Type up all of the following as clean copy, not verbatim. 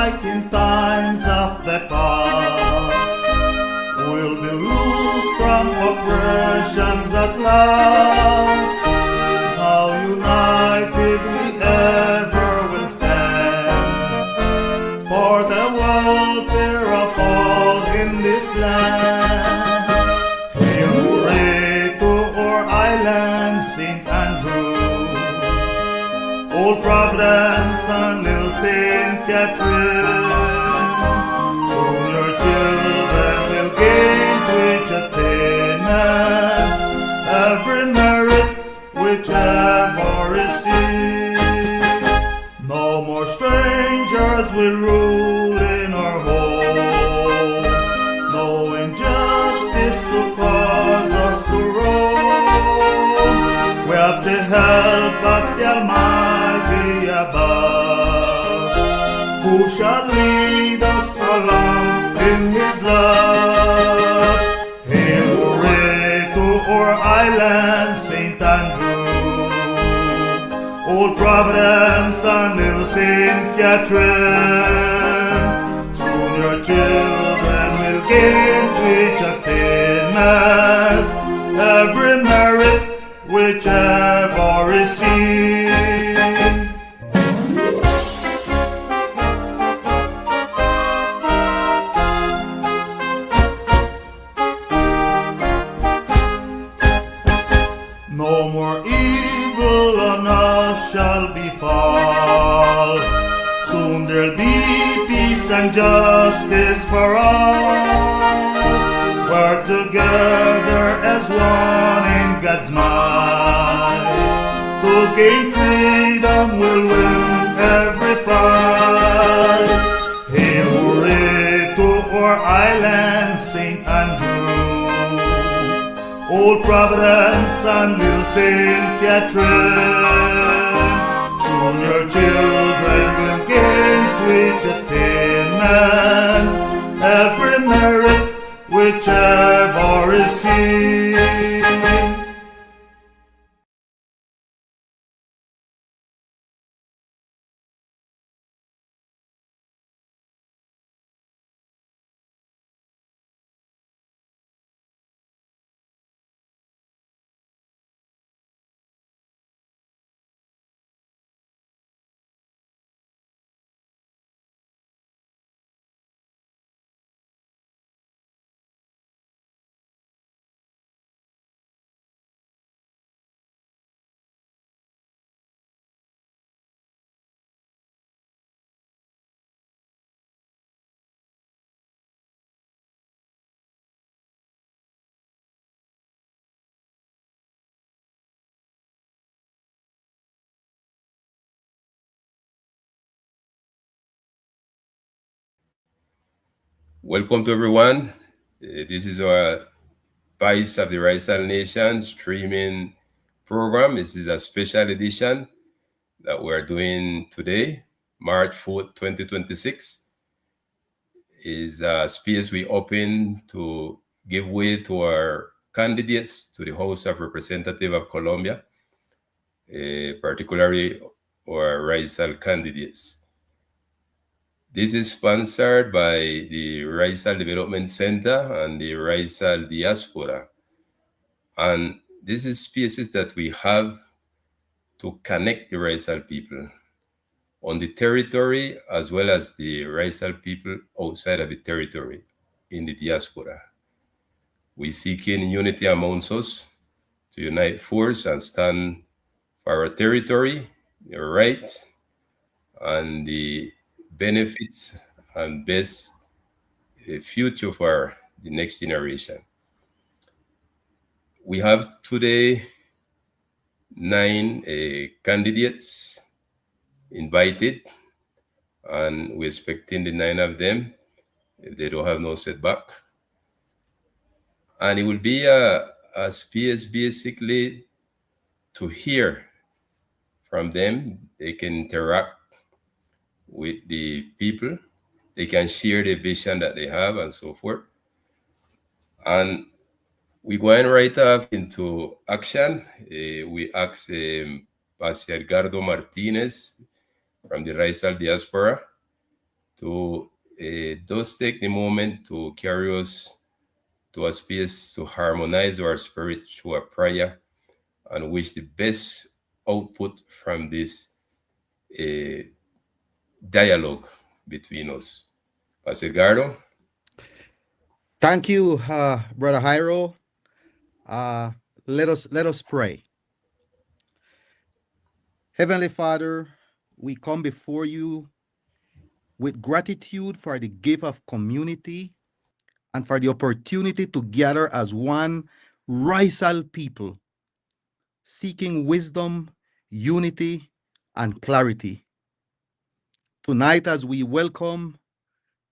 like in times of the past. We'll be loose from oppressions at last. How united we ever will stand for the welfare of all in this land. Hail hooray to our island, St. Andrew, Old Providence and Little St. Catherine. Soon your children will gain to each attainment every merit which ever received. No more strangers will rule in our home. No injustice to cause us to roam. We have the help of the Almighty above, who shall lead us along in His love. Hail hooray to our island, St. Andrew, Old Providence and Little St. Catherine. Soon your children will gain to each attainment every merit whichever received. No more evil on us shall befall. Soon there'll be peace and justice for all. We're together as one in God's might. To gain freedom we'll win every fight. Hail hooray to our island, St. Andrew, Old Providence and Little St. Catherine. Soon your children will gain to each attainment every merit whichever received. Welcome to everyone. This is our Vice of the Raizal Nation streaming program. This is a special edition that we're doing today, March 4th, 2026. Is a space we open to give way to our candidates to the House of Representatives of Colombia, particularly our Raizal candidates. This is sponsored by the Raizal Development Center and the Raizal Diaspora. And this is spaces that we have to connect the Raizal people on the territory as well as the Raizal people outside of the territory in the diaspora. We seek in unity amongst us to unite force and stand for our territory, our rights, and the benefits and best future for the next generation. We have today 9 candidates invited, and we're expecting the 9 of them, if they don't have no setback. And it will be a space basically to hear from them. They can interact with the people. They can share the vision that they have and so forth. And we're going right off into action. We asked Pastor Edgardo Martinez from the Raizal Diaspora to just take the moment to carry us to a space to harmonize our spirit through a prayer and wish the best output from this dialogue between us. Pastor Gardo? Thank you, Brother Jairo. Let us pray. Heavenly Father, we come before you with gratitude for the gift of community and for the opportunity to gather as one Raizal people, seeking wisdom, unity, and clarity. Tonight, as we welcome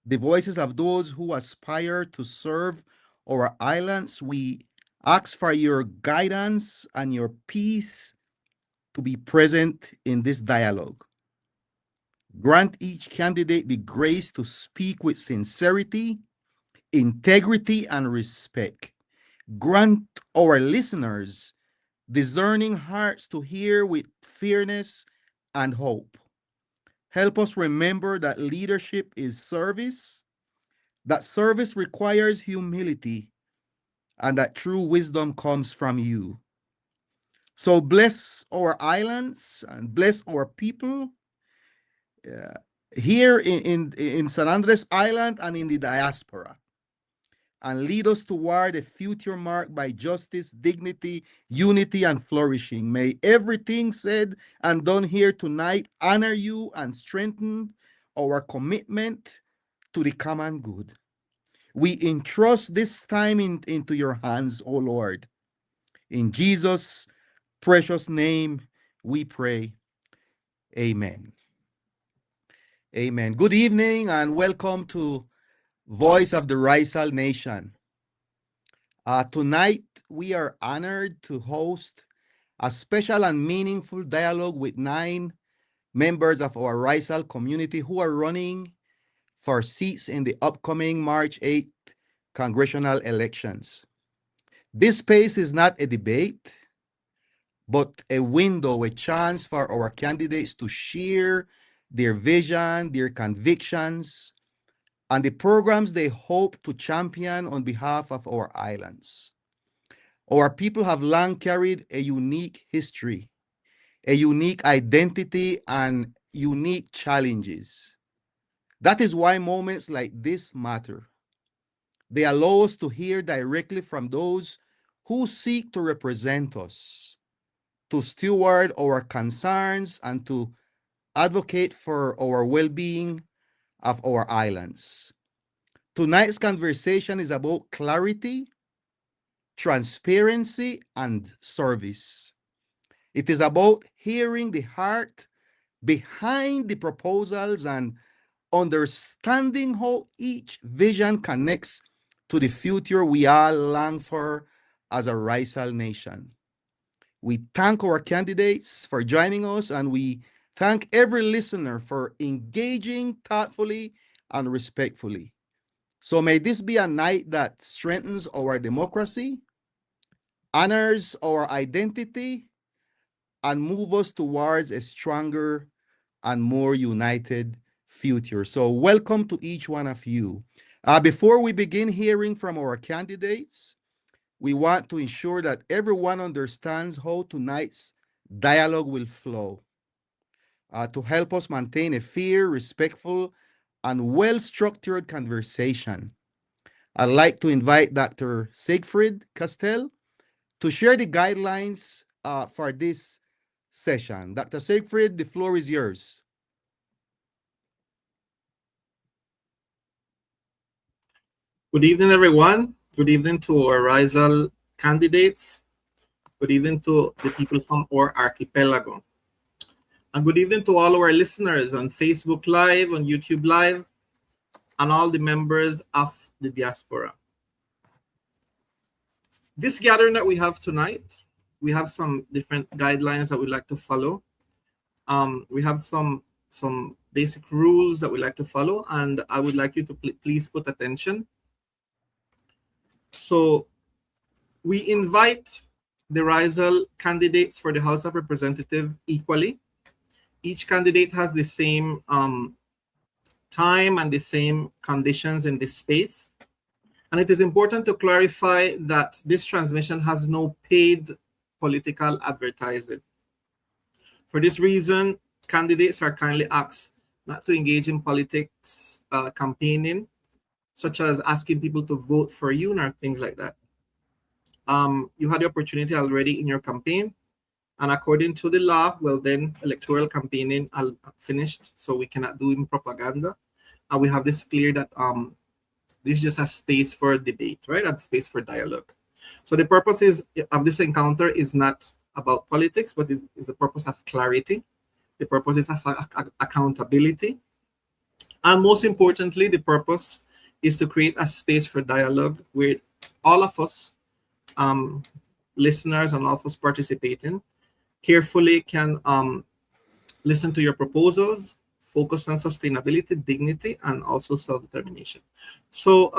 the voices of those who aspire to serve our islands, we ask for your guidance and your peace to be present in this dialogue. Grant each candidate the grace to speak with sincerity, integrity, and respect. Grant our listeners discerning hearts to hear with fairness and hope. Help us remember that leadership is service, that service requires humility, and that true wisdom comes from you. So bless our islands and bless our people here in San Andres Island and in the diaspora, and lead us toward a future marked by justice, dignity, unity, and flourishing. May everything said and done here tonight honor you and strengthen our commitment to the common good. We entrust this time into your hands, O Lord. In Jesus' precious name we pray. Amen. Amen. Good evening and welcome to Voice of the Raizal Nation. Tonight, we are honored to host a special and meaningful dialogue with 9 members of our Raizal community who are running for seats in the upcoming March 8th congressional elections. This space is not a debate, but a window, a chance for our candidates to share their vision, their convictions, and the programs they hope to champion on behalf of our islands. Our people have long carried a unique history, a unique identity, and unique challenges. That is why moments like this matter. They allow us to hear directly from those who seek to represent us, to steward our concerns, and to advocate for our well-being of our islands. Tonight's conversation is about clarity, transparency, and service. It is about hearing the heart behind the proposals and understanding how each vision connects to the future we all long for as a Raizal nation. We thank our candidates for joining us, and we thank every listener for engaging thoughtfully and respectfully. So may this be a night that strengthens our democracy, honors our identity, and move us towards a stronger and more united future. So welcome to each one of you. Before we begin hearing from our candidates, we want to ensure that everyone understands how tonight's dialogue will flow. To help us maintain a fair, respectful, and well-structured conversation, I'd like to invite Dr. Siegfried Castell to share the guidelines for this session. Dr. Siegfried, the floor is yours. Good evening, everyone. Good evening to our Raizal candidates. Good evening to the people from our archipelago. And good evening to all our listeners on Facebook Live, on YouTube Live, and all the members of the diaspora. This gathering that we have tonight, we have some different guidelines that we'd like to follow. We have some basic rules that we like to follow, and I would like you to please put attention. So we invite the Raizal candidates for the House of Representatives equally. Each candidate has the same time and the same conditions in this space. And it is important to clarify that this transmission has no paid political advertising. For this reason, candidates are kindly asked not to engage in politics campaigning, such as asking people to vote for you or things like that. You had the opportunity already in your campaign, and according to the law, well then electoral campaigning finished, so we cannot do in propaganda. And we have this clear that this is just a space for debate, right? A space for dialogue. So the purpose of this encounter is not about politics, but is the purpose of clarity. The purpose is of accountability. And most importantly, the purpose is to create a space for dialogue where all of us, listeners and all of us participating, carefully can listen to your proposals, focus on sustainability, dignity, and also self-determination. So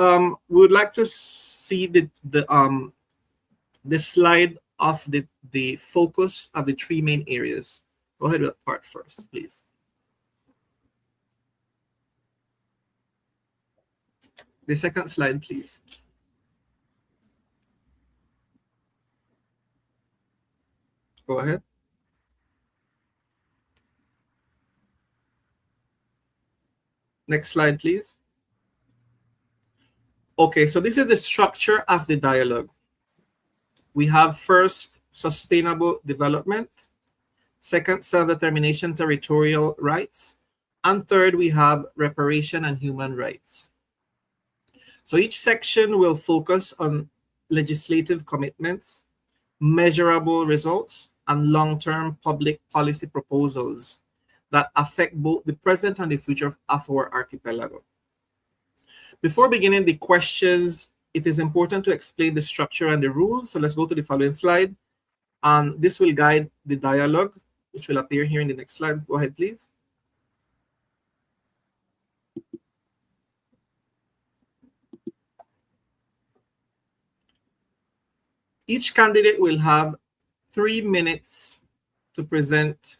we would like to see the slide of the focus of the three main areas. Go ahead with that part first, please. The second slide, please. Go ahead. Next slide, please. Okay, so this is the structure of the dialogue. We have first, sustainable development. Second, self-determination, territorial rights. And third, we have reparation and human rights. So each section will focus on legislative commitments, measurable results, and long-term public policy proposals that affect both the present and the future of our archipelago. Before beginning the questions, it is important to explain the structure and the rules. So let's go to the following slide. This will guide the dialogue, which will appear here in the next slide. Go ahead, please. Each candidate will have 3 minutes to present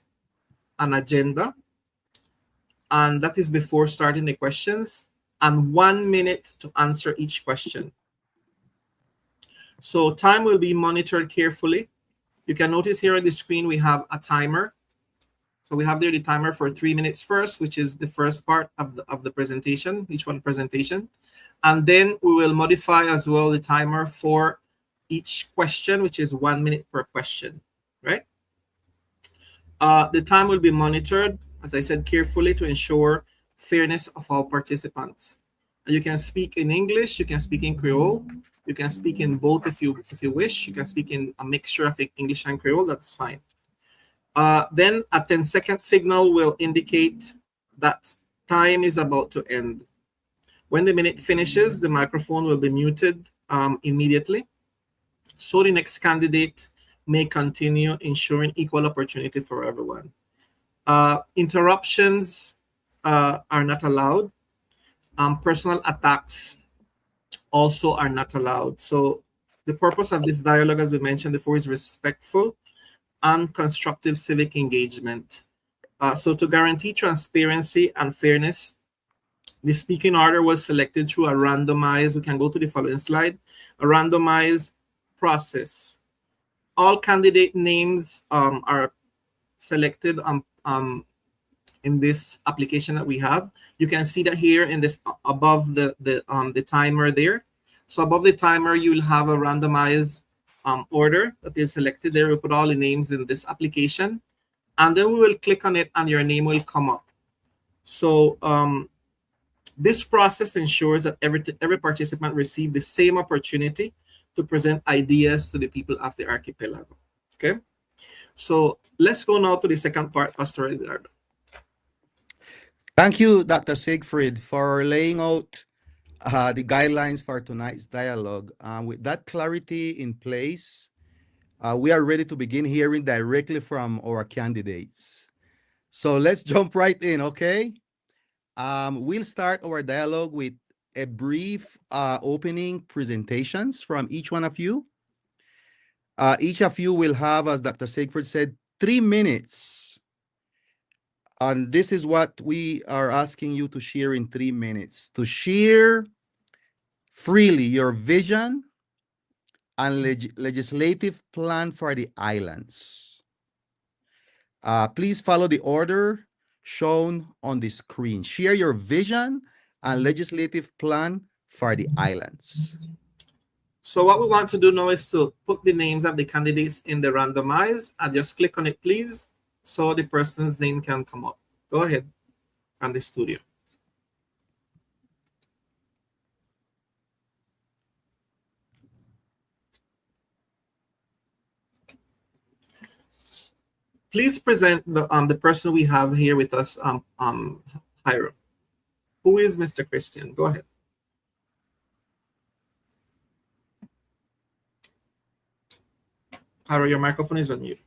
an agenda, and that is before starting the questions, and 1 minute to answer each question. So time will be monitored carefully. You can notice here on the screen we have a timer. So we have there the timer for 3 minutes first, which is the first part of the presentation, each one presentation. And then we will modify as well the timer for each question, which is 1 minute per question, right? The time will be monitored, as I said, carefully to ensure fairness of all participants. And you can speak in English, you can speak in Creole, you can speak in both if you wish. You can speak in a mixture of English and Creole, that's fine. Then a 10-second signal will indicate that time is about to end. When the minute finishes, the microphone will be muted immediately, so the next candidate may continue, ensuring equal opportunity for everyone. Interruptions are not allowed. Personal attacks also are not allowed. So the purpose of this dialogue, as we mentioned before, is respectful and constructive civic engagement. So to guarantee transparency and fairness, the speaking order was selected through a randomized, we can go to the following slide, a randomized process. All candidate names are selected in this application that we have. You can see that here in this above the timer there. So above the timer, you will have a randomized order that is selected there. We put all the names in this application, and then we will click on it and your name will come up. So this process ensures that every participant receives the same opportunity to present ideas to the people of the archipelago. Okay, so let's go now to the second part, Pastor Eduardo. Thank you, Dr. Siegfried, for laying out the guidelines for tonight's dialogue. With that clarity in place, we are ready to begin hearing directly from our candidates. So let's jump right in, okay? We'll start our dialogue with a brief opening presentations from each one of you. Each of you will have, as Dr. Siegfried said, 3 minutes And this is what we are asking you to share in 3 minutes. To share freely your vision and legislative plan for the islands. Please follow the order shown on the screen. Share your vision and legislative plan for the islands. So what we want to do now is to put the names of the candidates in the randomize and just click on it, please, so the person's name can come up. Go ahead from the studio. Please present the person we have here with us, Hiram. Who is Mr. Christian? Go ahead. Hiram, your microphone is on mute.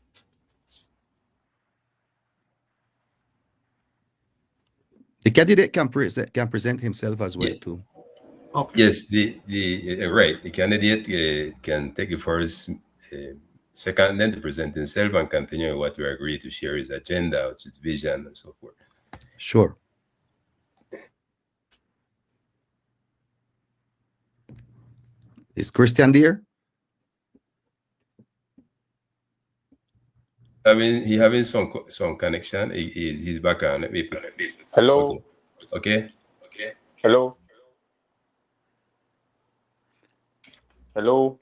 The candidate can present himself as well, too. Okay. Yes, right. The candidate can take the first, second, then to present himself and continue what we agree to share his agenda, his vision, and so forth. Sure. Is Christian there? I mean, he having some connection. He's back on. Let me put it. Hello. Okay. Hello. Hello.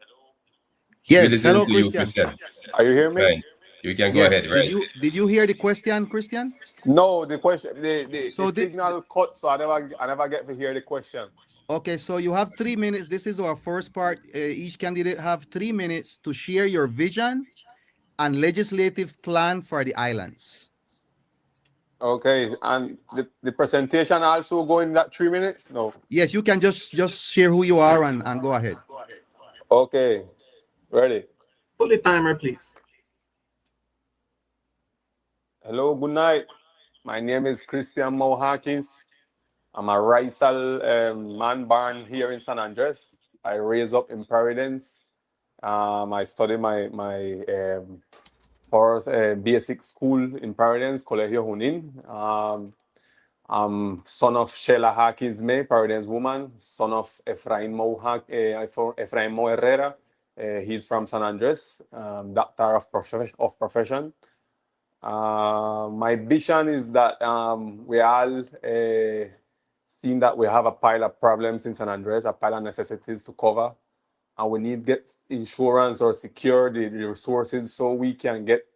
Yes. Hello, Christian. Are you hearing me? Fine. You can go ahead. Right. Did you hear the question, Christian? No, the question. The signal cut, so I never get to hear the question. Okay, so you have 3 minutes. This is our first part. Each candidate have 3 minutes to share your vision and legislative plan for the islands. Okay, and the presentation also go in that 3 minutes? No. Yes, you can just share who you are and go ahead. Okay, ready. Put the timer, please. Hello, good night. My name is Christian Mo Hawkins. I'm a Raizal man born here in San Andres. I raised up in Providence. I studied my first basic school in Providence, Colegio Junin. I'm son of Sheila Hawkins May, Providence woman, son of Efrain Mo Herrera. He's from San Andres, doctor of profession. My vision is that we all seen that we have a pile of problems in San Andres, a pile of necessities to cover, and we need to get insurance or secure the resources so we can get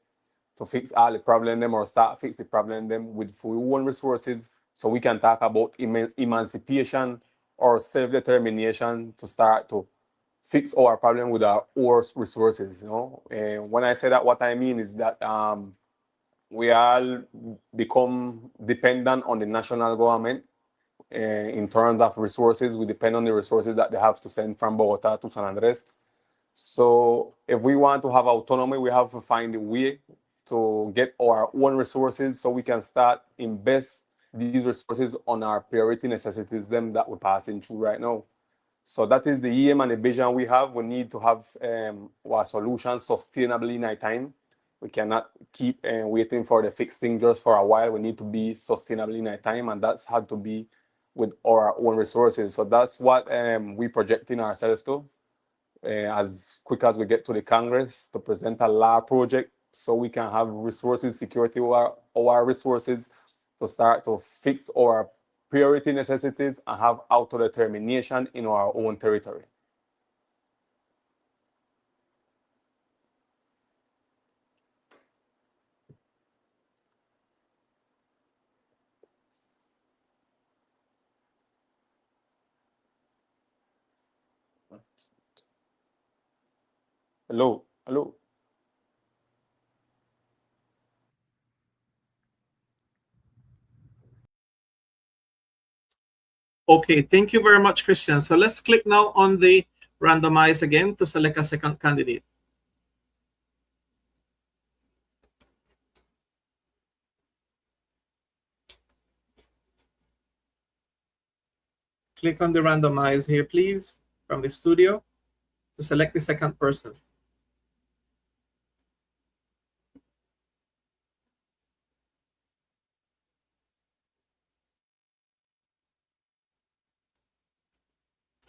to fix all the problem them or start fix the problem them with our own resources, so we can talk about emancipation or self-determination to start to fix our problem with our own resources. You know, and when I say that, what I mean is that we all become dependent on the national government. In terms of resources, we depend on the resources that they have to send from Bogota to San Andres. So if we want to have autonomy, we have to find a way to get our own resources so we can start invest these resources on our priority necessities, them that we're passing through right now. So that is the aim and the vision we have. We need to have our solutions sustainably in our time. We cannot keep waiting for the fixed thing just for a while. We need to be sustainably in our time, and that's had to be with our own resources. So that's what we projecting ourselves to, as quick as we get to the Congress, to present a law project so we can have resources, security our resources, to start to fix our priority necessities and have autodetermination in our own territory. Hello. Okay, thank you very much, Christian. So let's click now on the randomize again to select a second candidate. Click on the randomize here, please, from the studio to select the second person.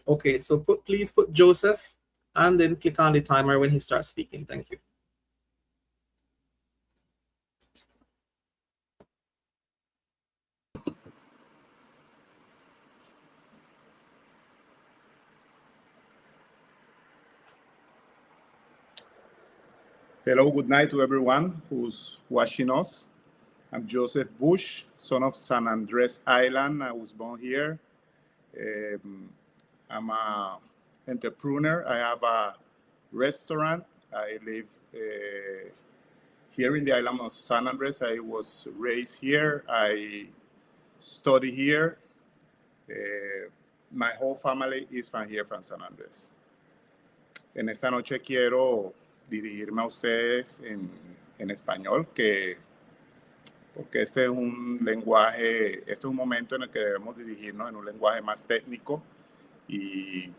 Okay, so please put Joseph and then click on the timer when he starts speaking. Thank you. Hello, good night to everyone who's watching us. I'm Joseph Bush, son of San Andres Island. I was born here. I'm an entrepreneur. I have a restaurant. I live here in the island of San Andres. I was raised here. I study here. My whole family is from here, from San Andres. En esta noche quiero dirigirme a ustedes en español, porque este es un lenguaje, este es un momento en el que debemos dirigirnos en un lenguaje más técnico y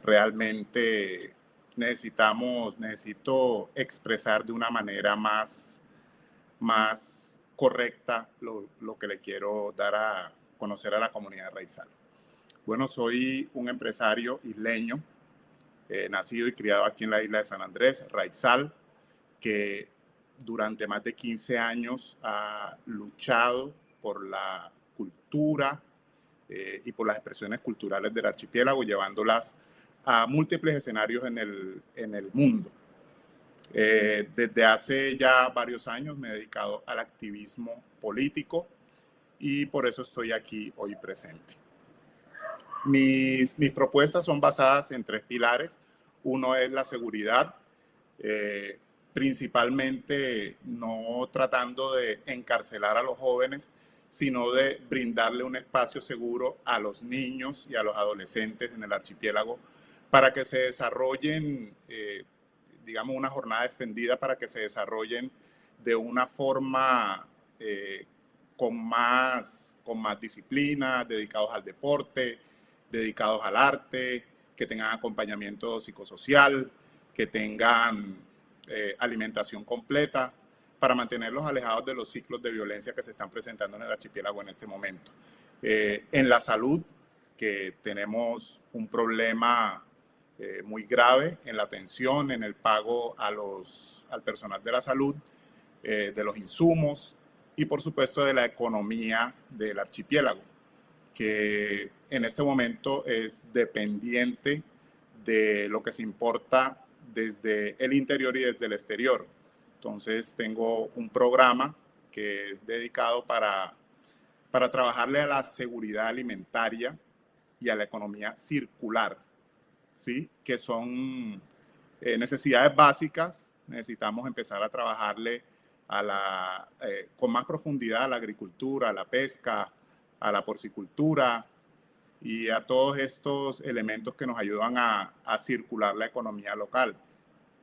realmente necesito expresar de una manera más correcta lo que le quiero dar a conocer a la comunidad raizal. Bueno, soy un empresario isleño, nacido y criado aquí en la isla de San Andrés, Raizal, que durante más de 15 años ha luchado por la cultura y por las expresiones culturales del archipiélago, llevándolas a múltiples escenarios en el mundo. Desde hace ya varios años me he dedicado al activismo político y por eso estoy aquí hoy presente. Mis propuestas son basadas en 3 pilares. Uno es la seguridad, principalmente no tratando de encarcelar a los jóvenes, sino de brindarle un espacio seguro a los niños y a los adolescentes en el archipiélago para que se desarrollen, digamos, una jornada extendida para que se desarrollen de una forma con más disciplina, dedicados al deporte, dedicados al arte, que tengan acompañamiento psicosocial, que tengan alimentación completa, para mantenerlos alejados de los ciclos de violencia que se están presentando en el archipiélago en este momento. En la salud, que tenemos un problema muy grave en la atención, en el pago al personal de la salud, de los insumos y por supuesto de la economía del archipiélago, que en este momento es dependiente de lo que se importa desde el interior y desde el exterior. Entonces tengo un programa que es dedicado para trabajarle a la seguridad alimentaria y a la economía circular, ¿sí? Que son necesidades básicas. Necesitamos empezar a trabajarle con más profundidad a la agricultura, a la pesca, a la porcicultura y a todos estos elementos que nos ayudan a circular la economía local.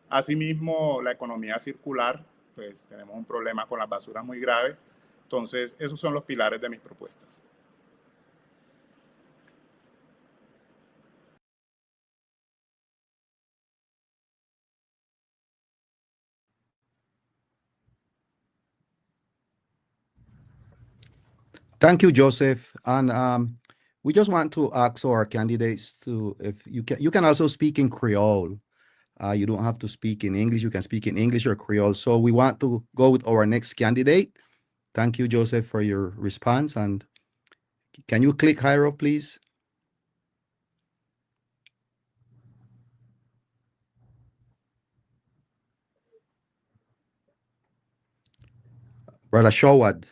Asimismo, la economía circular, pues tenemos un problema con las basuras muy graves. Entonces, esos son los pilares de mis propuestas. Thank you, Joseph. And we just want to ask our candidates to, if you can also speak in Creole. You don't have to speak in English. You can speak in English or Creole. So we want to go with our next candidate. Thank you, Joseph, for your response. And can you click higher up, please? Brother Shawad.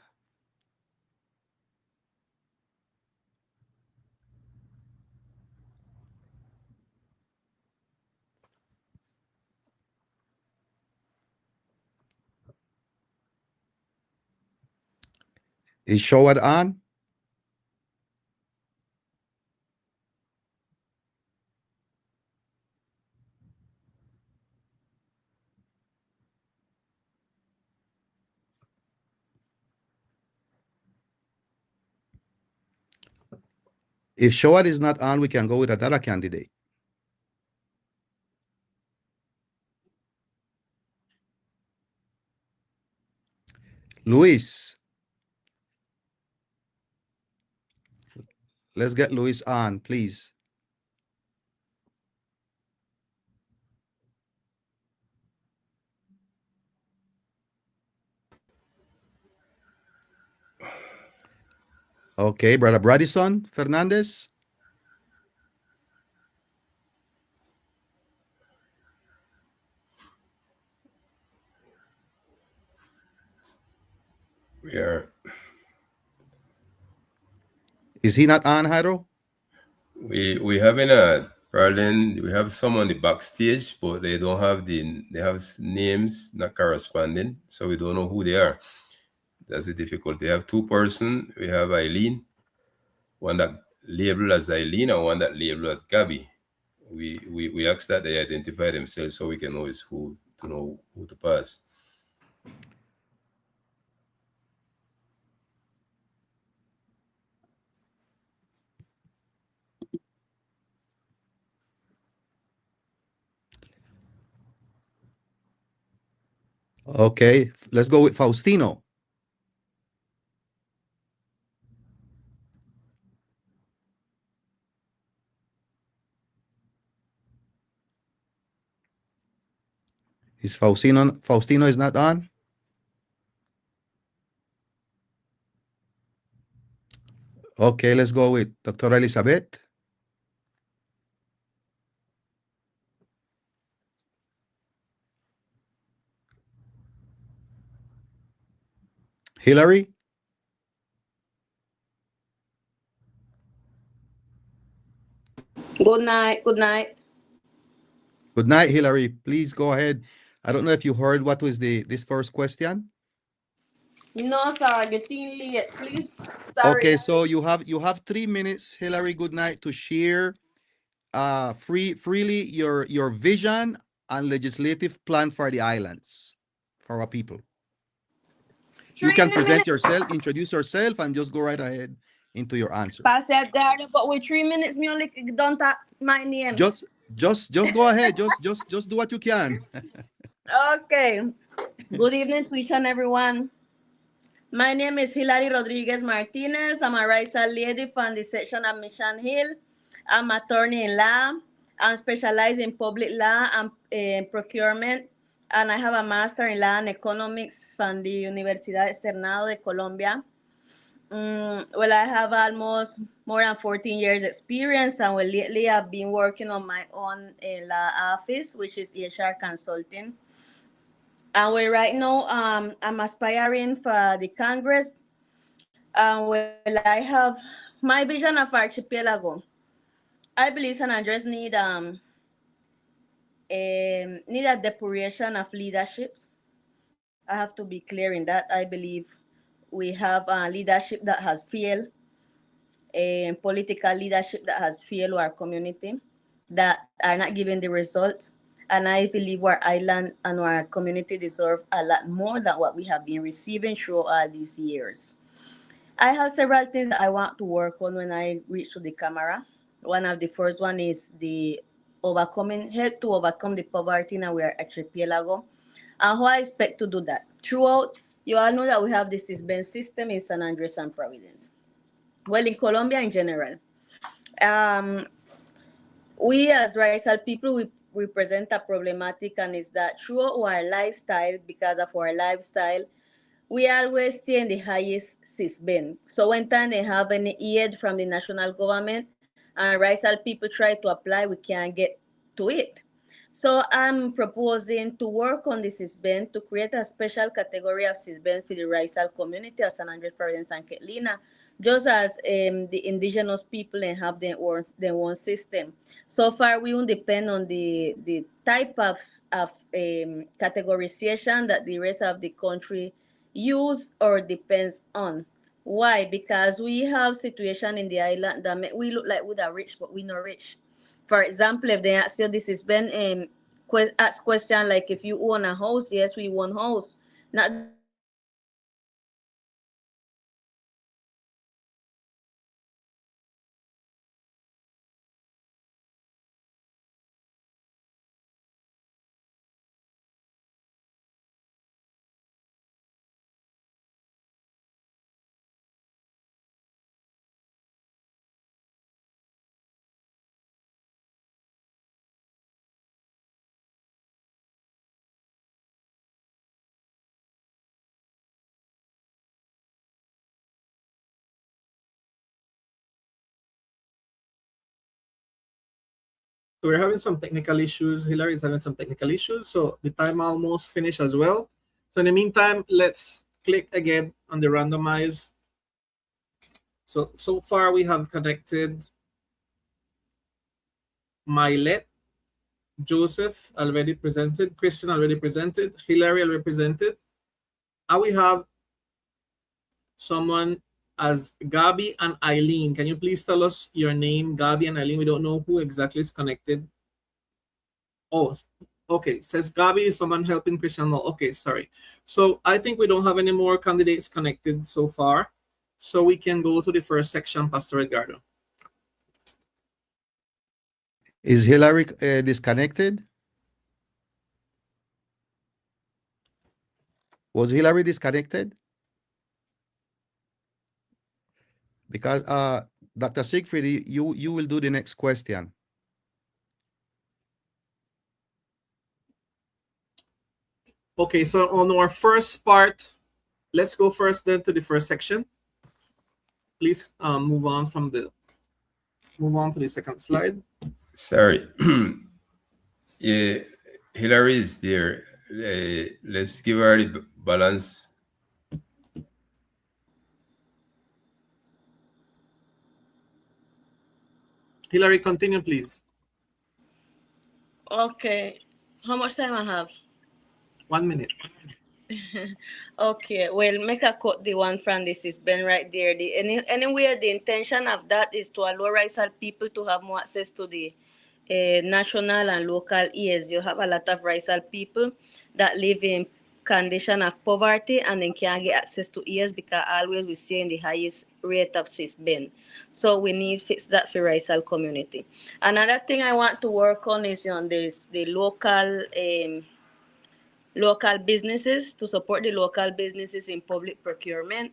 Is Shawad on? If Shawad is not on, we can go with another candidate. Luis. Let's get Luis on, please. Okay, Brother Bradison Fernandez. We are Is he not on, Jairo? we having a problem. We have some on the backstage, but they don't have they have names not corresponding, so we don't know who they are. That's the difficulty. We have two person. We have Eileen, one that labeled as Eileen and one that labeled as Gabby. We ask that they identify themselves so we can know is who to know who to pass. Okay, let's go with Faustino. Is Faustino is not on? Okay, let's go with Dr. Elizabeth. Hillary. Good night. Good night. Good night, Hillary. Please go ahead. I don't know if you heard what was this first question. No, sir. Getting late, please. Sorry. Okay, so you have 3 minutes, Hillary. Good night to share freely your vision and legislative plan for the islands, for our people. You Three can present minutes. yourself, introduce yourself, and just go right ahead into your answer. Pass that there, but with 3 minutes, me only don't talk my names. Just go ahead. Just do what you can. Okay. Good evening to each and everyone. My name is Hilary Rodriguez Martinez. I'm a Raizal lady from the section of Mission Hill. I'm attorney in law. I'm specialized in public law and procurement. And I have a master in law and economics from the Universidad Externado de Colombia. Well, I have almost more than 14 years experience, and well, lately I've been working on my own law office, which is HR consulting. And well, right now, I'm aspiring for the Congress. And well, I have my vision of Archipelago. I believe San Andres need a depuration of leaderships. I have to be clear in that. I believe we have leadership that has failed, political leadership that has failed our community, that are not giving the results. And I believe our island and our community deserve a lot more than what we have been receiving through all these years. I have several things that I want to work on when I reach to the camera. One of the first one is the overcoming help to overcome the poverty in our archipelago. And how I expect to do that. Throughout, you all know that we have the SISBEN system in San Andres and Providence. Well, in Colombia in general. Um, we as Raizal people, we represent a problematic, and is that through our lifestyle, because of our lifestyle, we always stay in the highest SISBEN. So when time they have any aid from the national government and Raizal people try to apply, we can't get to it. So I'm proposing to work on the SISBEN to create a special category of SISBEN for the Raizal community of San Andres Province and Ketlina, just as the indigenous people and have their own system. So far, we won't depend on the type of categorization that the rest of the country use or depends on. Why? Because we have situation in the island that make we look like we are rich, but we not rich. For example, if they ask you this is been ask question like if you own a house, yes, we own house. Not that we have the money to buy a house, but we have the So we're having some technical issues. Hillary is having some technical issues. So the time almost finished as well. So in the meantime, let's click again on the randomize. So far we have connected Milet, Joseph already presented, Christian already presented, Hillary already presented. And we have someone as Gabi and Eileen. Can you please tell us your name, Gabi and Eileen? We don't know who exactly is connected. Oh, okay. Says Gabi is someone helping Christian. Okay, sorry. So I think we don't have any more candidates connected so far. So we can go to the first section, Pastor Edgardo. Is Hillary disconnected? Was Hillary disconnected? Because Dr. Siegfried, you will do the next question. Okay, so on our first part, let's go first then to the first section. Please move on to the second slide. Sorry. Yeah, Hillary is there. Let's give her the balance. Hillary, continue, please. Okay. How much time I have? 1 minute. Okay, well, make a cut the one from this is Ben right there. Anyway, the intention of that is to allow Raizal people to have more access to the national and local ears. You have a lot of Raizal people that live in condition of poverty and then can't get access to ears because always we see in the highest rate of cis-ben. So we need fix that for Raizal community. Another thing I want to work on is on this the local businesses, to support the local businesses in public procurement.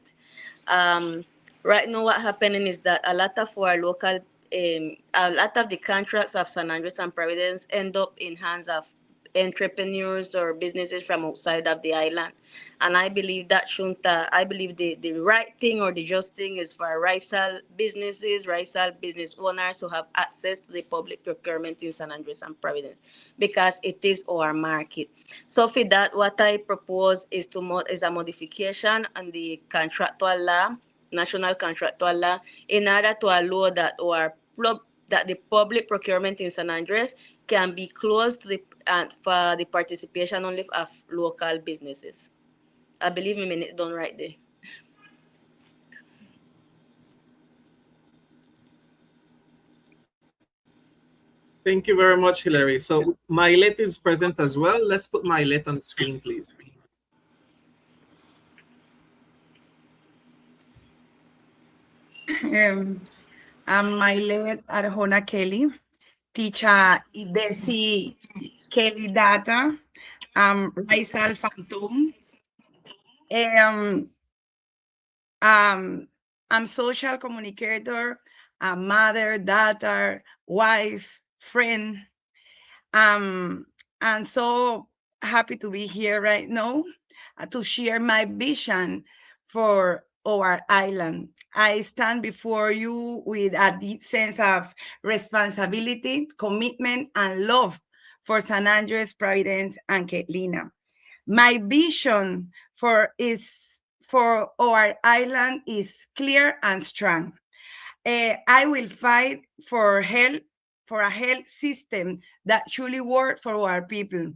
Right now what happening is that a lot of our local, a lot of the contracts of San Andres and Providence end up in hands of entrepreneurs or businesses from outside of the island. And I believe that shouldn't, I believe the right thing or the just thing is for Raizal businesses, Raizal business owners to have access to the public procurement in San Andres and Providence because it is our market. So for that, what I propose is a modification on the contractual law, national contractual law, in order to allow that the public procurement in San Andres can be closed to for the participation only of local businesses. I believe me, it's done right there. Thank you very much, Hillary. So Milet is present as well. Let's put Milet on the screen, please. I'm Mailet Arjona Kelly, teacher Desi Kelly Data, Raizal Phantom. I'm social communicator, a mother, daughter, wife, friend. I'm so happy to be here right now to share my vision for our island. I stand before you with a deep sense of responsibility, commitment, and love for San Andres, Providence, and Catalina. My vision for our island is clear and strong. I will fight for a health system that truly works for our people,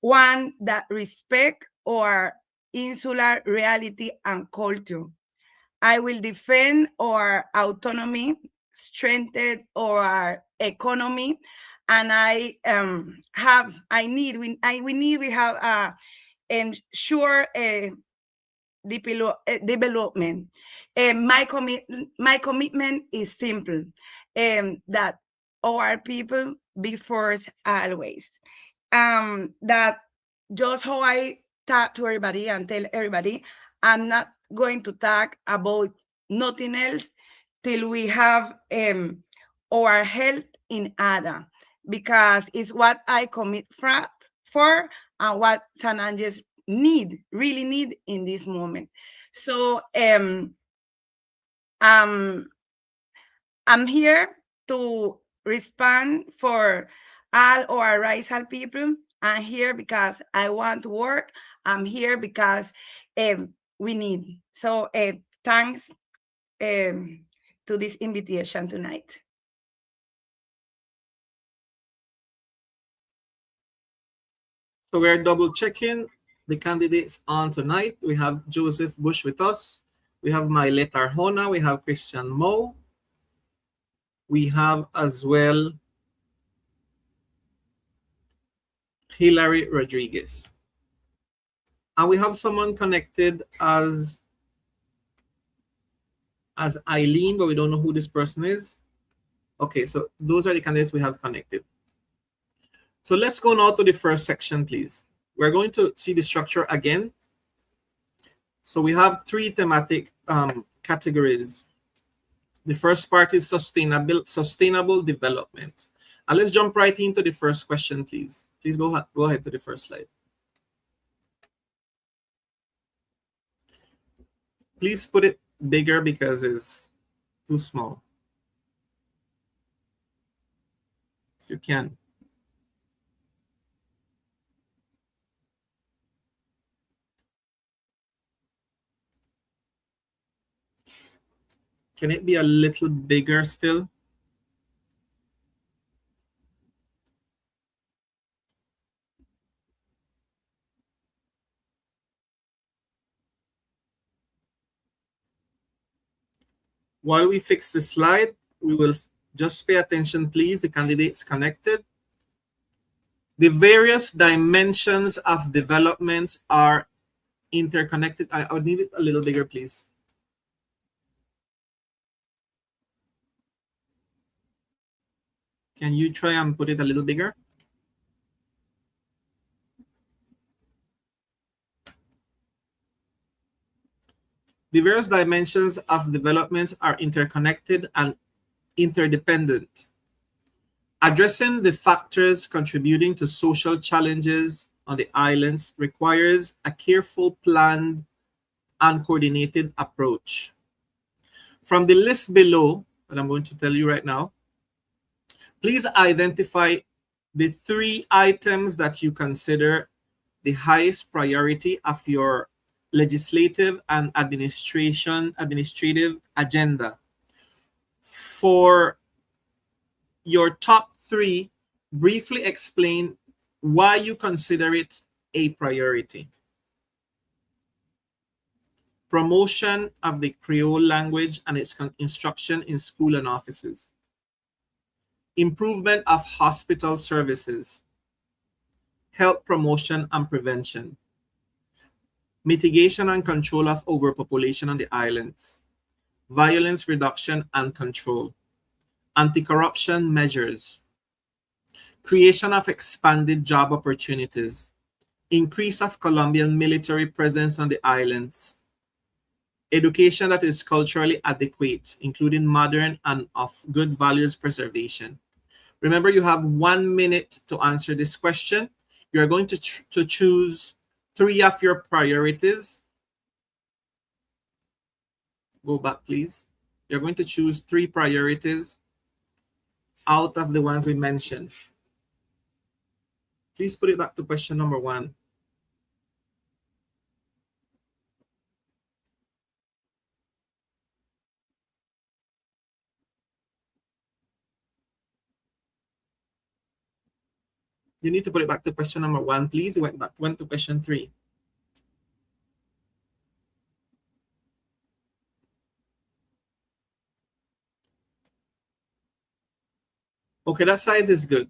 one that respects our insular reality and culture. I will defend our autonomy, strengthen our economy, and we have ensure development. My commitment is simple, that our people be first always. That just how I talk to everybody and tell everybody, I'm not going to talk about nothing else till we have our health in order, because it's what I commit for and what San Andres really need in this moment. So I'm here to respond for all our Raizal people. I'm here because I want to work. I'm here because we need. So thanks to this invitation tonight. So we're double checking the candidates on tonight. We have Joseph Bush with us. We have Mylette Arjona. We have Christian Mo. We have as well Hilary Rodriguez. And we have someone connected as Eileen, but we don't know who this person is. Okay, so those are the candidates we have connected. So let's go now to the first section, please. We're going to see the structure again. So we have three thematic categories. The first part is sustainable development. And let's jump right into the first question, please. Please go ahead to the first slide. Please put it bigger because it's too small. If you can. Can it be a little bigger still? While we fix the slide, we will just pay attention, please, the candidates connected. The various dimensions of development are interconnected. I would need it a little bigger, please. Can you try and put it a little bigger? The various dimensions of development are interconnected and interdependent. Addressing the factors contributing to social challenges on the islands requires a careful, planned, and coordinated approach. From the list below, that I'm going to tell you right now, please identify the 3 items that you consider the highest priority of your legislative and administrative agenda. For your top 3, briefly explain why you consider it a priority. Promotion of the Creole language and its instruction in school and offices. Improvement of hospital services. Health promotion and prevention. Mitigation and control of overpopulation on the islands. Violence reduction and control. Anti-corruption measures. Creation of expanded job opportunities. Increase of Colombian military presence on the islands. Education that is culturally adequate, including modern and of good values preservation. Remember, you have 1 minute to answer this question. You're going to choose 3 of your priorities. Go back, please. You're going to choose 3 priorities out of the ones we mentioned. Please put it back to question number 1. You need to put it back to question number 1, please. It went to question 3. Okay, that size is good.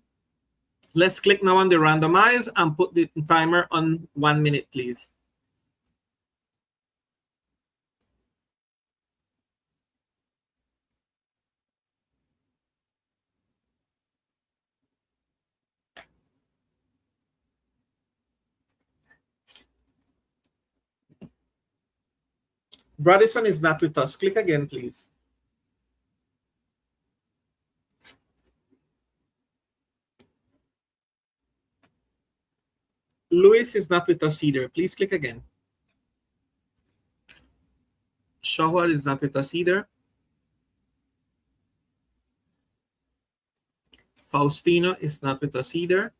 Let's click now on the randomize and put the timer on 1 minute, please. Bradison is not with us. Click again, please. Louis is not with us either. Please click again. Shahwal is not with us either. Faustino is not with us either.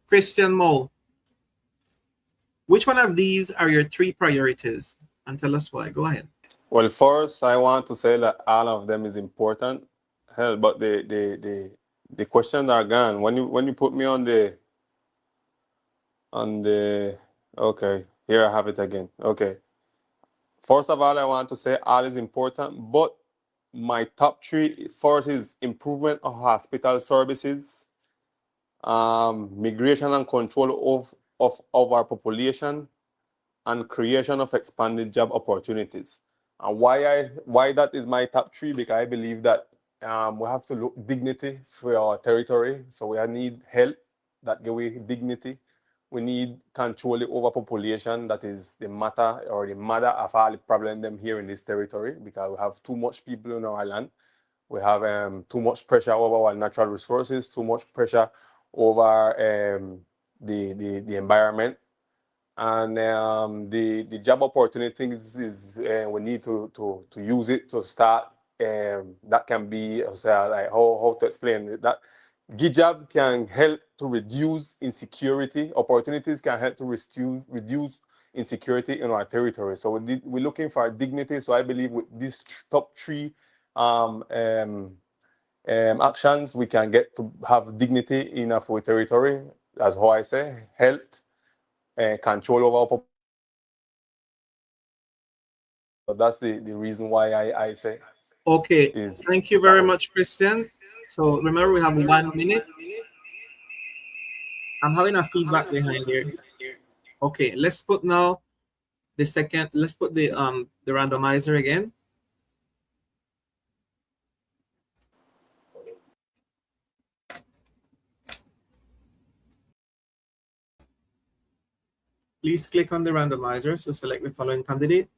Christian Mo, which one of these are your 3 priorities? And tell us why. Go ahead. Well, first, I want to say that all of them is important. Hell, but the questions are gone. When you put me on the okay, here I have it again. Okay. First of all, I want to say all is important, but my top 3 first is improvement of hospital services, migration and control of our population, and creation of expanded job opportunities. And why that is my top 3, because I believe that we have to look dignity for our territory. So we need health that give we dignity. We need control the overpopulation that is the matter or the mother of all the problem them here in this territory, because we have too much people in our land. We have too much pressure over our natural resources, too much pressure over the environment. And the job opportunities is we need to use it to start. That can be like how to explain it, that GitJob can help to reduce insecurity. Opportunities can help to reduce insecurity in our territory. So we're looking for dignity. So I believe with these top 3 actions, we can get to have dignity in our territory. As how I say, health, control over our population. So that's the reason why I say. Okay, thank you very much, Christian. So remember, we have 1 minute. I'm having a feedback behind here. Okay, let's put now the second. Let's put the randomizer again. Please click on the randomizer to select the following candidate.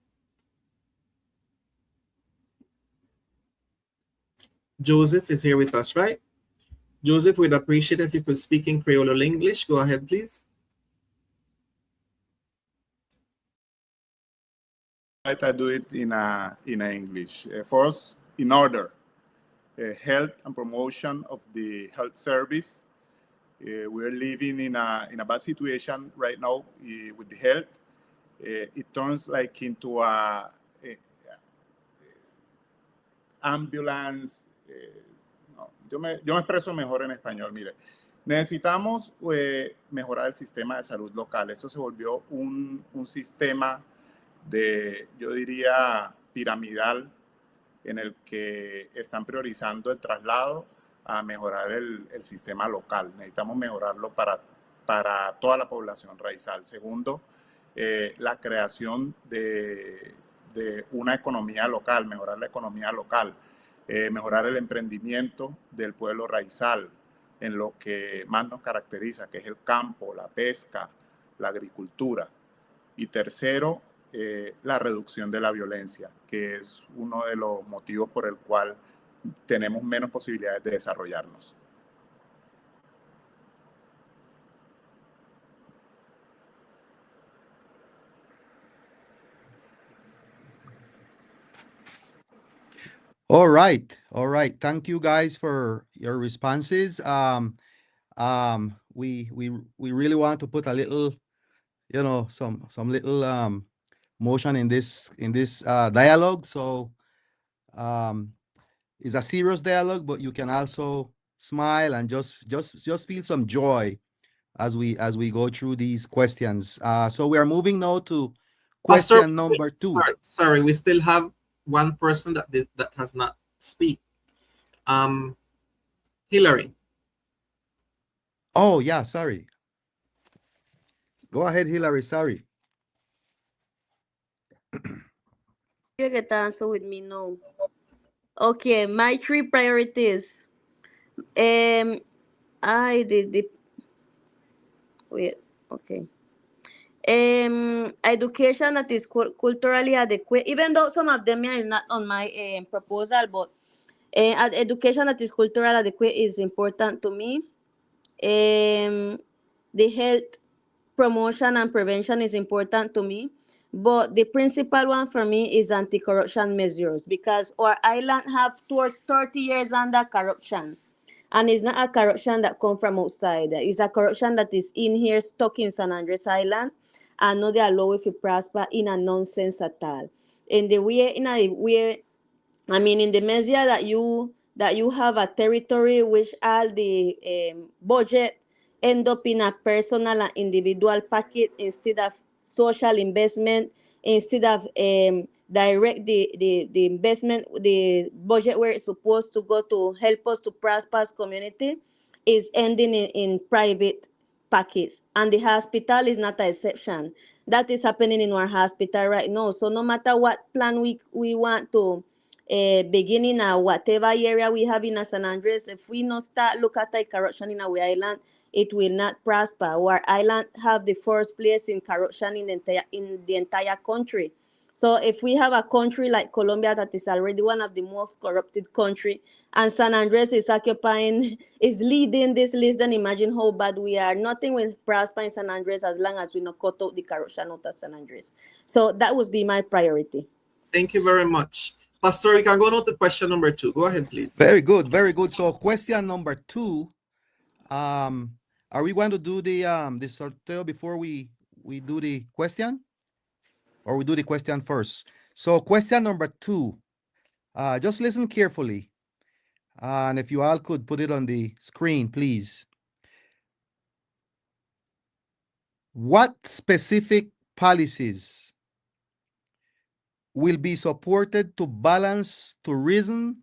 Joseph is here with us, right? Joseph, we'd appreciate if you could speak in Creole or English. Go ahead, please. I try to do it in English. First, in order, health and promotion of the health service. We're living in a bad situation right now with the health. It turns like into a ambulance. No, yo me expreso mejor en español. Mire, necesitamos mejorar el sistema de salud local. Esto se volvió un sistema yo diría, piramidal, en el que están priorizando el traslado a mejorar el sistema local. Necesitamos mejorarlo para toda la población raizal. Segundo, la creación de una economía local, mejorar la economía local, mejorar el emprendimiento del pueblo raizal en lo que más nos caracteriza, que es el campo, la pesca, la agricultura. Y tercero, la reducción de la violencia, que es uno de los motivos por el cual tenemos menos posibilidades de desarrollarnos. All right. Thank you guys for your responses. We really want to put a little, some little motion in this dialogue. So it's a serious dialogue, but you can also smile and just feel some joy as we go through these questions. So we are moving now to question number 2. Sorry, we still have one person that has not speak. Hillary. Oh yeah, sorry. Go ahead, Hillary. Sorry. You get the answer with me, no. Okay, my 3 priorities. I did the wait. Okay. Education that is culturally adequate, even though some of them is not on my proposal, but education that is culturally adequate is important to me. The health promotion and prevention is important to me. But the principal one for me is anti-corruption measures, because our island have 30 years under corruption. And it's not a corruption that come from outside. It's a corruption that is in here, stuck in San Andres Island, and not they allow it to prosper in a nonsense at all. In the way, in a way, I mean, in the measure that you have a territory which all the budget end up in a personal and individual pocket instead of social investment, instead of direct the investment, the budget where it's supposed to go to help us to prosper as community, is ending in private pockets. And the hospital is not an exception. That is happening in our hospital right now. So no matter what plan we want to beginning whatever area we have in San Andres, if we not start look at the corruption in our island, it will not prosper. Our island have the first place in corruption in the entire country. So if we have a country like Colombia that is already one of the most corrupted country, and San Andres is occupying, is leading this list, then imagine how bad we are. Nothing will prosper in San Andres as long as we not cut out the corruption out of San Andres. So that would be my priority. Thank you very much. Pastor, you can go on to question number 2. Go ahead, please. Very good, very good. So question number 2, are we going to do the sorteo before we do the question, or we do the question first? So question number 2, just listen carefully, and if you all could put it on the screen, please. What specific policies will be supported to balance tourism,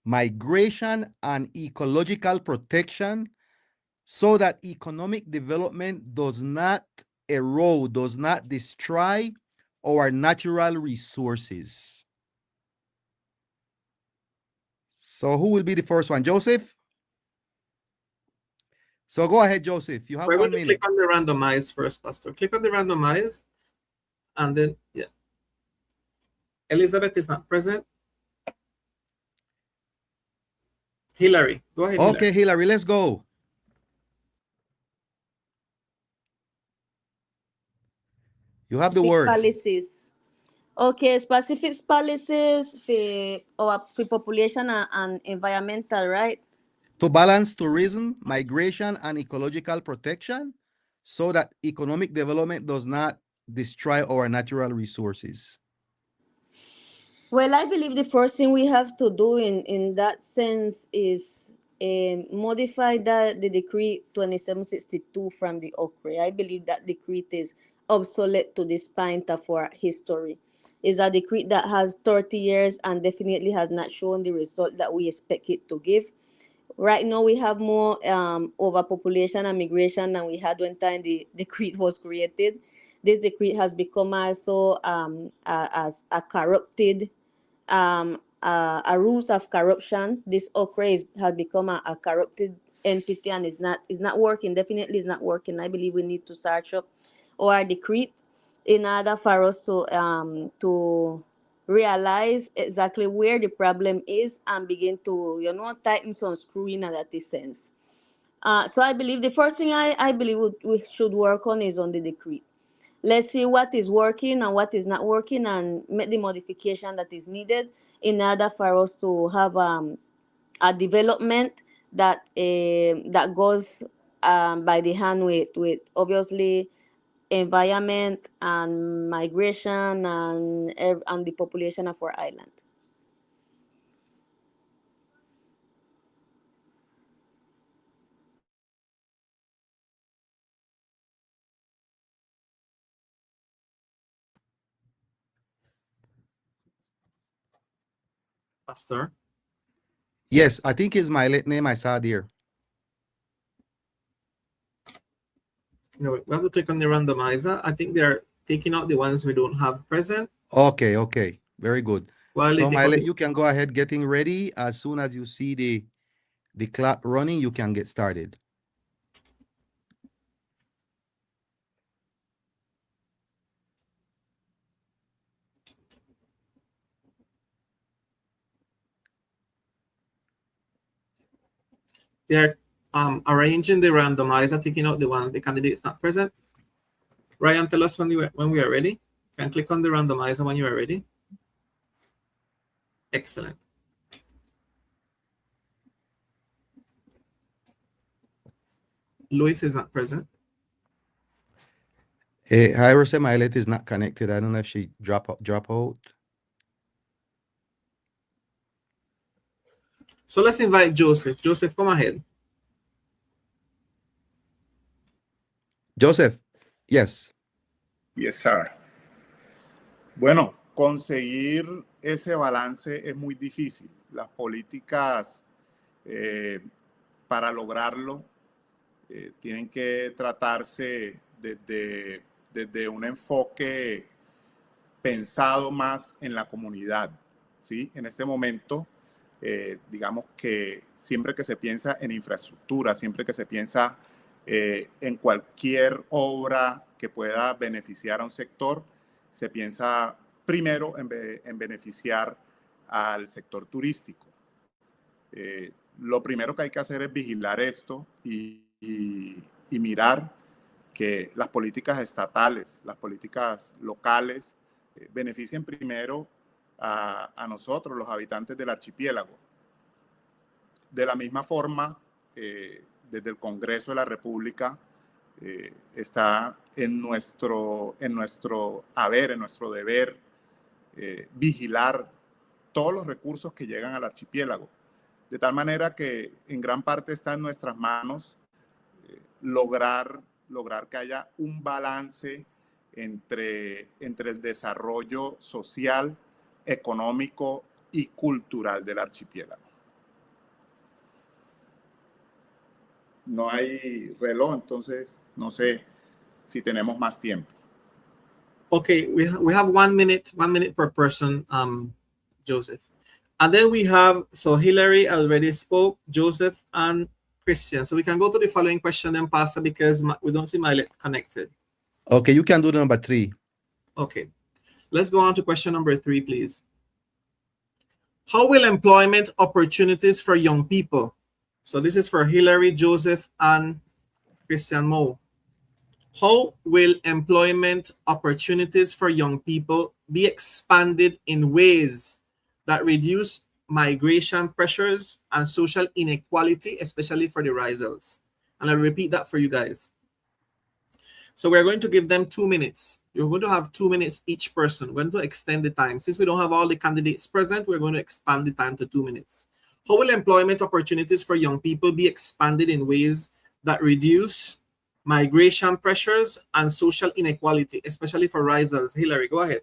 migration, and ecological protection so that economic development does not erode, does not destroy our natural resources? So who will be the first one? Joseph? So go ahead, Joseph. You have We're 1 going to minute. click on the randomize first, Pastor. Click on the randomize, and then, yeah. Elizabeth is not present. Hillary, go ahead. Okay, Hillary, let's go. You have the word. Policies. Okay, specific policies for population and environmental, right? To balance tourism, migration, and ecological protection so that economic development does not destroy our natural resources. Well, I believe the first thing we have to do in that sense is modify the decree 2762 from the OCRE. I believe that decree is obsolete to this point of our history. It's a decree that has 30 years and definitely has not shown the result that we expect it to give. Right now, we have more overpopulation and migration than we had when time the decree was created. This decree has become also as a corrupted a rules of corruption. This OCRA has become a corrupted entity and is not working. Definitely is not working. I believe we need to search up our decree in order for us to realize exactly where the problem is and begin to tighten some screw in that sense. So I believe the first thing I believe we should work on is on the decree. Let's see what is working and what is not working and make the modification that is needed in order for us to have a development that that goes by the hand with obviously environment and migration and the population of our island. Pastor. Yes, I think it's my name I saw there. No, we have to click on the randomizer. I think they're taking out the ones we don't have present. Okay, okay. Very good. While So, they Milet, you can go ahead getting ready. As soon as you see the clock running, you can get started. they're arranging the randomizer, taking out the candidates not present. Ryan, tell us when we are ready. Can click on the randomizer when you are ready. Excellent. Luis is not present. Hi, Rosem, Eyelet is not connected. I don't know if she drop out. So let's invite Joseph. Joseph, come ahead. Joseph, yes. Yes, sir. Bueno, conseguir ese balance es muy difícil. Las políticas para lograrlo tienen que tratarse desde un enfoque pensado más en la comunidad, ¿sí? En este momento, digamos que siempre que se piensa en infraestructura, siempre que se piensa en cualquier obra que pueda beneficiar a un sector, se piensa primero en beneficiar al sector turístico. Lo primero que hay que hacer es vigilar esto y mirar que las políticas estatales, las políticas locales, beneficien primero a nosotros, los habitantes del archipiélago. De la misma forma, desde el Congreso de la República, está en nuestro haber, en nuestro deber, vigilar todos los recursos que llegan al archipiélago. De tal manera que en gran parte está en nuestras manos lograr que haya un balance entre el desarrollo social, económico y cultural del archipiélago. No hay reloj, entonces no sé si tenemos más tiempo. Okay, we have 1 minute per person, Joseph. And then we have, so Hillary already spoke, Joseph and Christian. So we can go to the following question then, Pastor, because we don't see Milet connected. Okay, you can do the number 3. Okay, let's go on to question number 3, please. How will employment opportunities for young people? So this is for Hillary, Joseph, and Christian Mo. How will employment opportunities for young people be expanded in ways that reduce migration pressures and social inequality, especially for the Raizals? And I'll repeat that for you guys. So we're going to give them 2 minutes. You're going to have 2 minutes each person. We're going to extend the time. Since we don't have all the candidates present, we're going to expand the time to 2 minutes. How will employment opportunities for young people be expanded in ways that reduce migration pressures and social inequality, especially for Raizals? Hillary, go ahead.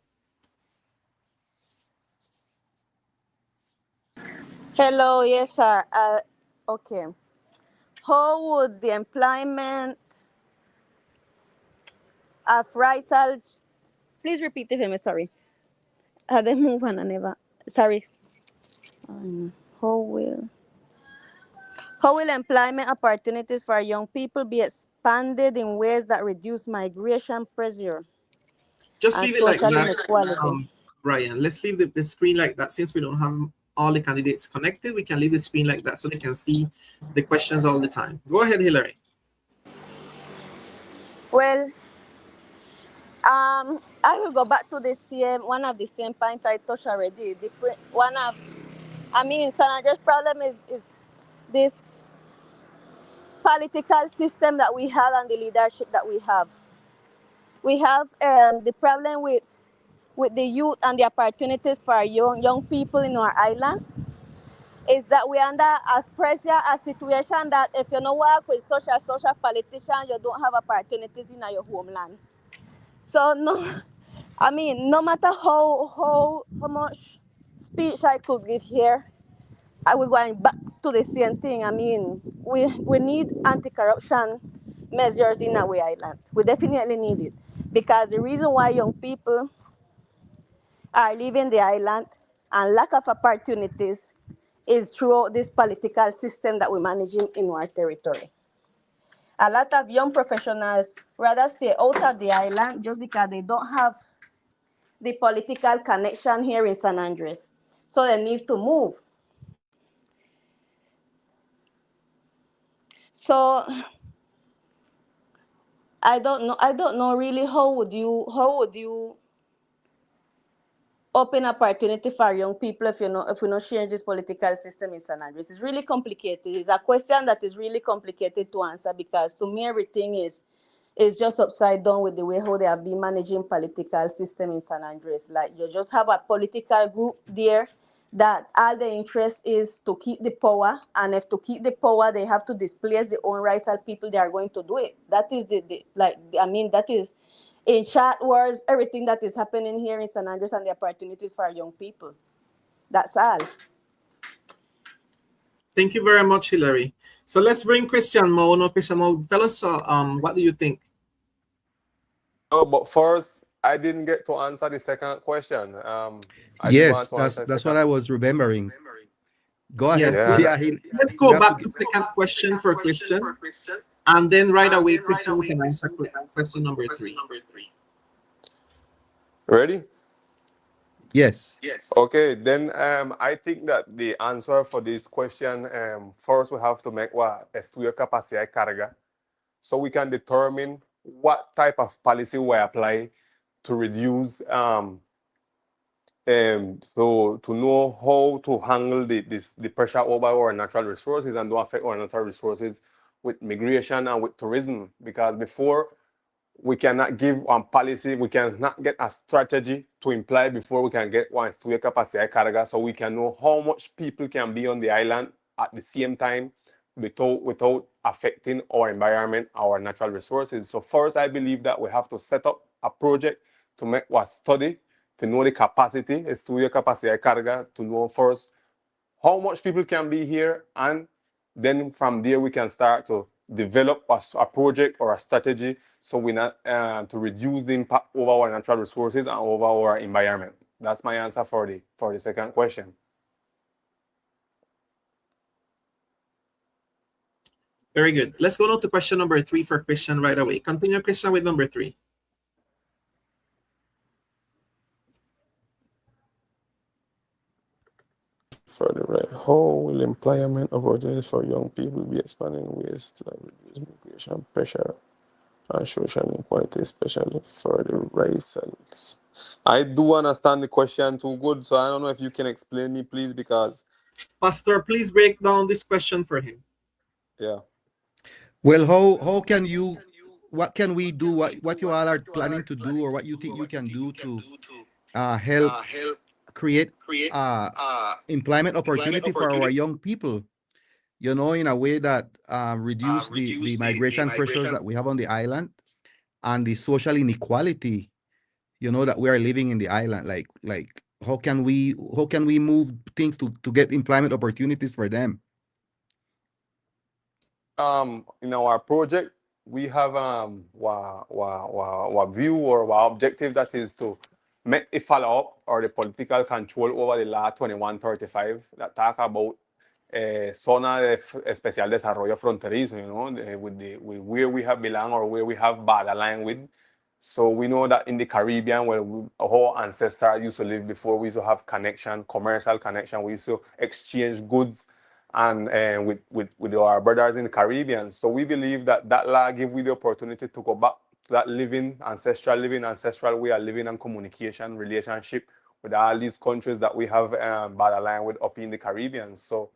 Hello, yes, sir. Okay. How would the employment of Raizal, please repeat it for me, sorry. They move on and never, sorry. How will employment opportunities for young people be expanded in ways that reduce migration pressure Just and leave it like social that, inequality? Brian. Let's leave the screen like that. Since we don't have all the candidates connected, we can leave the screen like that so they can see the questions all the time. Go ahead, Hillary. Well, I will go back to the same one of the same point I touched already. San Andreas' problem is this political system that we have and the leadership that we have. We have the problem with the youth and the opportunities for young people in our island is that we under a pressure, a situation that if you don't work with social politician, you don't have opportunities in your homeland. So no matter how much speech I could give here, I will going back to the same thing. We need anti-corruption measures in our island. We definitely need it because the reason why young people are leaving the island and lack of opportunities is through this political system that we're managing in our territory. A lot of young professionals rather stay out of the island just because they don't have the political connection here in San Andres. So they need to move. So I don't know really how would you open opportunity for young people if we not change this political system in San Andres. It's really complicated. It's a question that is really complicated to answer because to me everything is just upside down with the way how they have been managing political system in San Andres. Like you just have a political group there that all the interest is to keep the power, and if to keep the power they have to displace the own Raizal people, they are going to do it. That is that is in short words everything that is happening here in San Andres and the opportunities for young people. That's all. Thank you very much, Hilary. So let's bring Christian Mo. No, Christian Mo, tell us what do you think? No, but first, I didn't get to answer the second question. I do Yes, want to answer the that's second. what I was remembering. Go ahead. Yes, Yeah. Yeah, let's you go have back to to second question for Christian, and then right away, Christian, we can answer question number 3. Ready? Yes. Okay, then I think that the answer for this question, first we have to make what estudio capacidad de carga, so we can determine what type of policy we apply to reduce so to know how to handle the pressure over our natural resources and don't affect our natural resources with migration and with tourism. Because before we cannot give one policy, we cannot get a strategy to imply before we can get one estudio capacidad de carga, so we can know how much people can be on the island at the same time without affecting our environment, our natural resources. So first, I believe that we have to set up a project to make what study, to know the capacity, estudio capacidad de carga, to know first how much people can be here, and then from there we can start to develop a project or a strategy so we not to reduce the impact over our natural resources and over our environment. That's my answer for the second question. Very good. Let's go now to question number 3 for Christian right away. Continue, Christian, with number 3. Further right, how will employment opportunities for young people be expanded in ways to reduce migration pressure and social inequality, especially for the Raizals? I do understand the question too good, so I don't know if you can explain me, please, because Pastor, please break down this question for him. yeah. Well, how can you, what can we do, what you all are planning to do, or what you think you can do to help create employment opportunity for our young people, in a way that reduce the migration pressures that we have on the island and the social inequality, that we are living in the island. Like how can we move things to get employment opportunities for them? In our project, we have wa view or wa objective that is to make a follow up or the political control over the law 2135 that talk about zona de especial desarrollo fronterizo, with where we have belong or where we have borderline with. So we know that in the Caribbean, where our ancestors used to live before, we used to have connection, commercial connection. We used to exchange goods and with our brothers in the Caribbean. So we believe that law gives we the opportunity to go back to that ancestral way of living and communication, relationship with all these countries that we have borderline with up in the Caribbean. So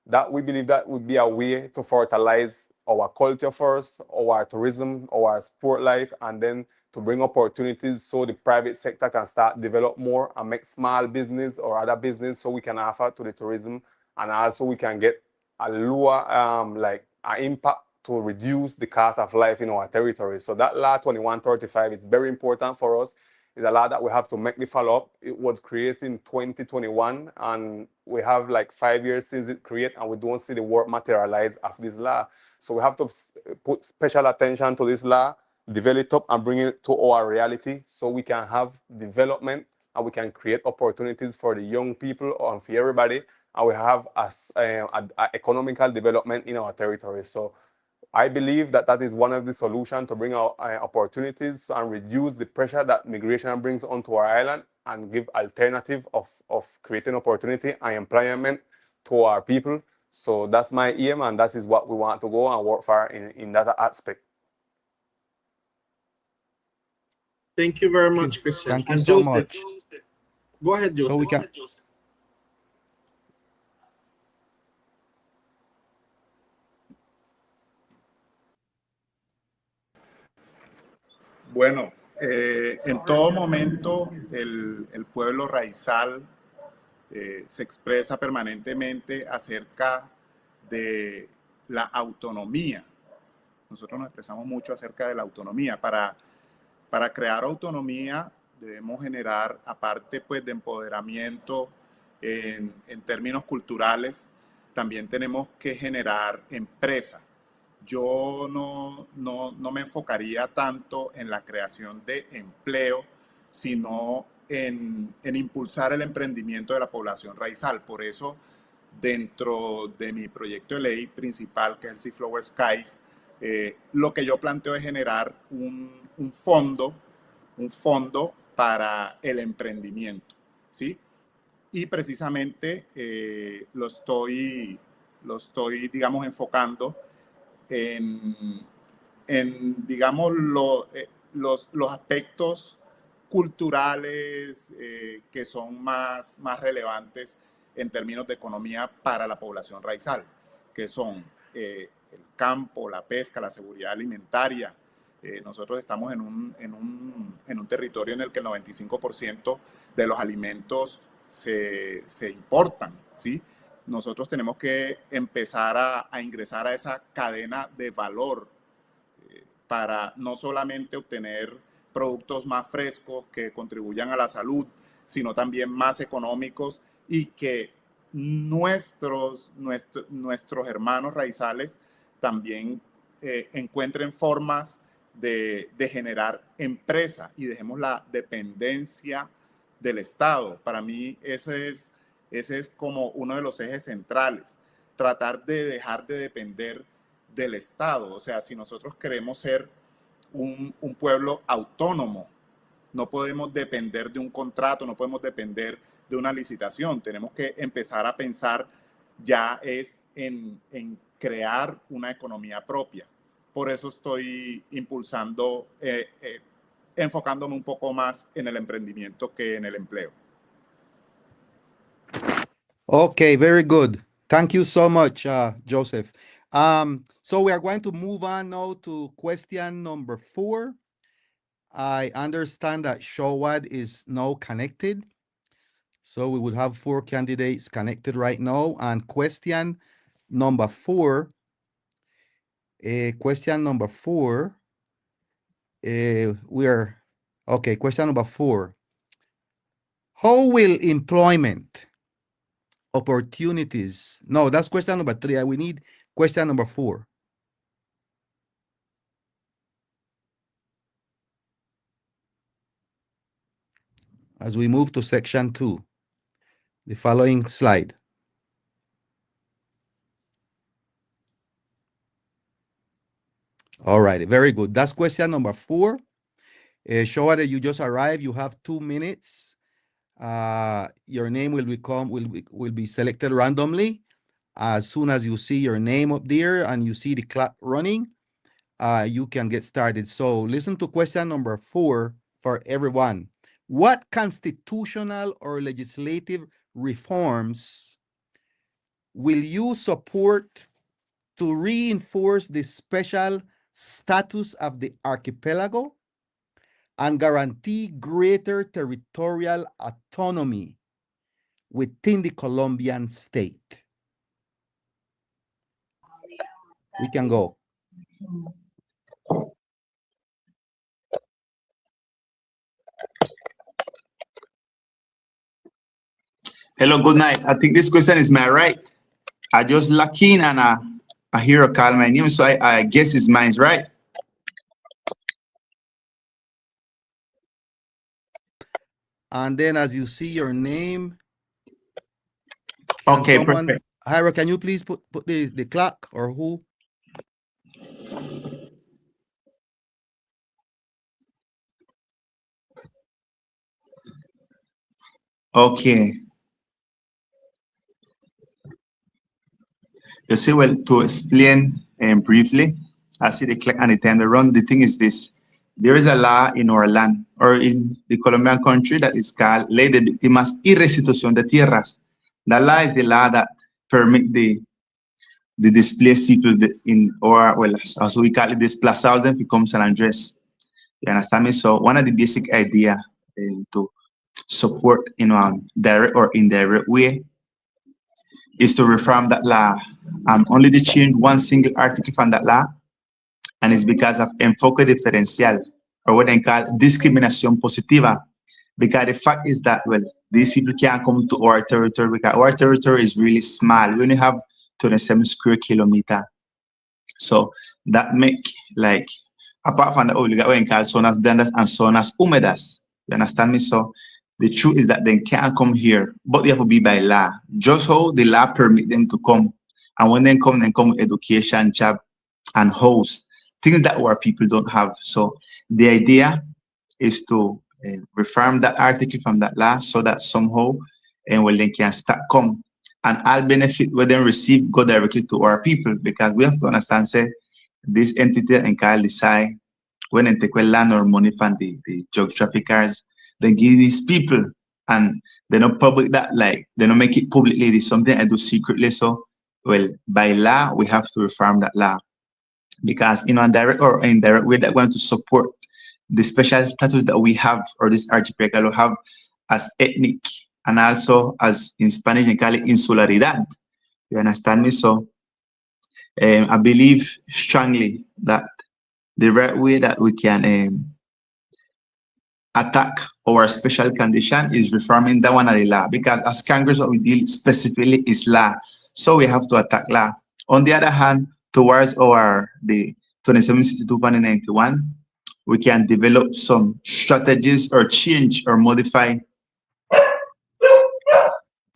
that we believe that would be a way to fertilize our culture first, our tourism, our sport life, and then to bring opportunities so the private sector can start develop more and make small business or other business so we can offer to the tourism, and also we can get a lower an impact to reduce the cost of life in our territory. So that law 2135 is very important for us. It's a law that we have to make the follow-up. It was created in 2021, and we have like 5 years since it created, and we don't see the work materialize of this law. So we have to put special attention to this law, develop it up and bring it to our reality so we can have development and we can create opportunities for the young people and for everybody, and we have economical development in our territory. So I believe that is one of the solutions to bring out opportunities and reduce the pressure that migration brings onto our island and give alternative of creating opportunity and employment to our people. So that's my aim, and that is what we want to go and work for in that aspect. Thank you very much, Christian. Thank you And so Joseph, much. Go ahead, Joseph. So we can. Bueno, en todo momento el pueblo raizal se expresa permanentemente acerca de la autonomía. Nosotros nos expresamos mucho acerca de la autonomía. Para crear autonomía debemos generar, aparte pues, de empoderamiento en términos culturales, también tenemos que generar empresa. Yo no me enfocaría tanto en la creación de empleo, sino en impulsar el emprendimiento de la población raizal. Por eso, dentro de mi proyecto de ley principal, que es el Seaflower Skies, lo que yo planteo es generar un fondo para el emprendimiento, ¿sí? Y precisamente lo estoy, digamos, enfocando en digamos, los aspectos culturales que son más relevantes en términos de economía para la población raizal, que son el campo, la pesca, la seguridad alimentaria. Nosotros estamos en un territorio en el que el 95% de los alimentos se importan, ¿sí? Nosotros tenemos que empezar a ingresar a esa cadena de valor para no solamente obtener productos más frescos que contribuyan a la salud, sino también más económicos y que nuestros hermanos raizales también encuentren formas de generar empresa y dejemos la dependencia del Estado. Para mí ese es como uno de los ejes centrales, tratar de dejar de depender del Estado. O sea, si nosotros queremos ser un pueblo autónomo, no podemos depender de un contrato, no podemos depender de una licitación. Tenemos que empezar a pensar ya es en crear una economía propia. Por eso estoy impulsando, enfocándome un poco más en el emprendimiento que en el empleo. Okay, very good. Thank you so much, Joseph. So we are going to move on now to question number 4. I understand that Showad is now connected. So we would have 4 candidates connected right now. And question number 4, question number 4, question number 4. How will employment opportunities? No, that's question number 3. We need question number 4. As we move to section 2, the following slide. All right, very good. That's question number 4. Showa, that you just arrived. You have 2 minutes. Your name will be selected randomly. As soon as you see your name up there and you see the clock running, you can get started. So listen to question number 4 for everyone. What constitutional or legislative reforms will you support to reinforce the special status of the archipelago and guarantee greater territorial autonomy within the Colombian state? We can go. Hello, good night. I think this question is my right. I just lock in and I hear a call my name, so I guess it's mine, right? And then as you see your name, Okay, perfect. Hyra, can you please put the clock or who? Okay. You see, well, to explain briefly, I see the clock and the time to run. The thing is this. there is a law in our land or in the Colombian country that is called Ley de Víctimas y Restitución de Tierras. That law is the law that permit the displaced people in, or well, as we call it, desplazados them become San Andres. You understand me? So one of the basic idea to support in a direct or indirect way is to reform that law. Only to change one single article from that law, and it's because of enfoque diferencial, or what they call discriminación positiva. Because the fact is that, well, these people can't come to our territory because our territory is really small. We only have 27 square kilometer. So that make, like, apart from the we got what we call zonas blandas and zonas húmedas. You understand me? So the truth is that they can't come here, but they have to be by law. Just how the law permit them to come. And when they come with education, job, and host, things that our people don't have. So the idea is to reform that article from that law so that somehow well, they can start come. And all benefit when they receive go directly to our people, because we have to understand, say, this entity and Kyle decide when they take land or money from the drug traffickers, they give these people, and they don't public that, like they don't make it publicly. It's something I do secretly. So, well, by law, we have to reform that law, because in a direct or indirect way, that want to support the special status that we have, or this archipelago have, as ethnic, and also as in Spanish they call it insularidad. You understand me? So I believe strongly that the right way that we can attack our special condition is reforming that one of the law, because as Congress what we deal specifically is law. So we have to attack law. On the other hand, towards the 2762-91, we can develop some strategies or change or modify.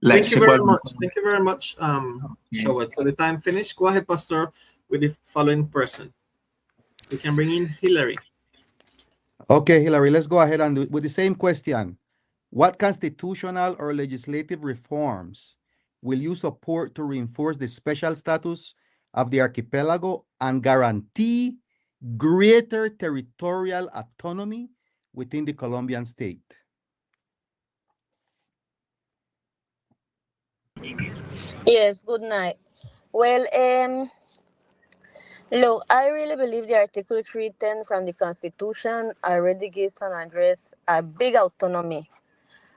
Like Thank you very much. Thank you very much, Shawad. So the time finished. Go ahead, Pastor, with the following person. We can bring in Hillary. Okay, Hillary, let's go ahead and with the same question. What constitutional or legislative reforms will you support to reinforce the special status of the archipelago and guarantee greater territorial autonomy within the Colombian state? Yes, good night. Well, look, I really believe the Article 310 from the Constitution already gives San Andres a big autonomy.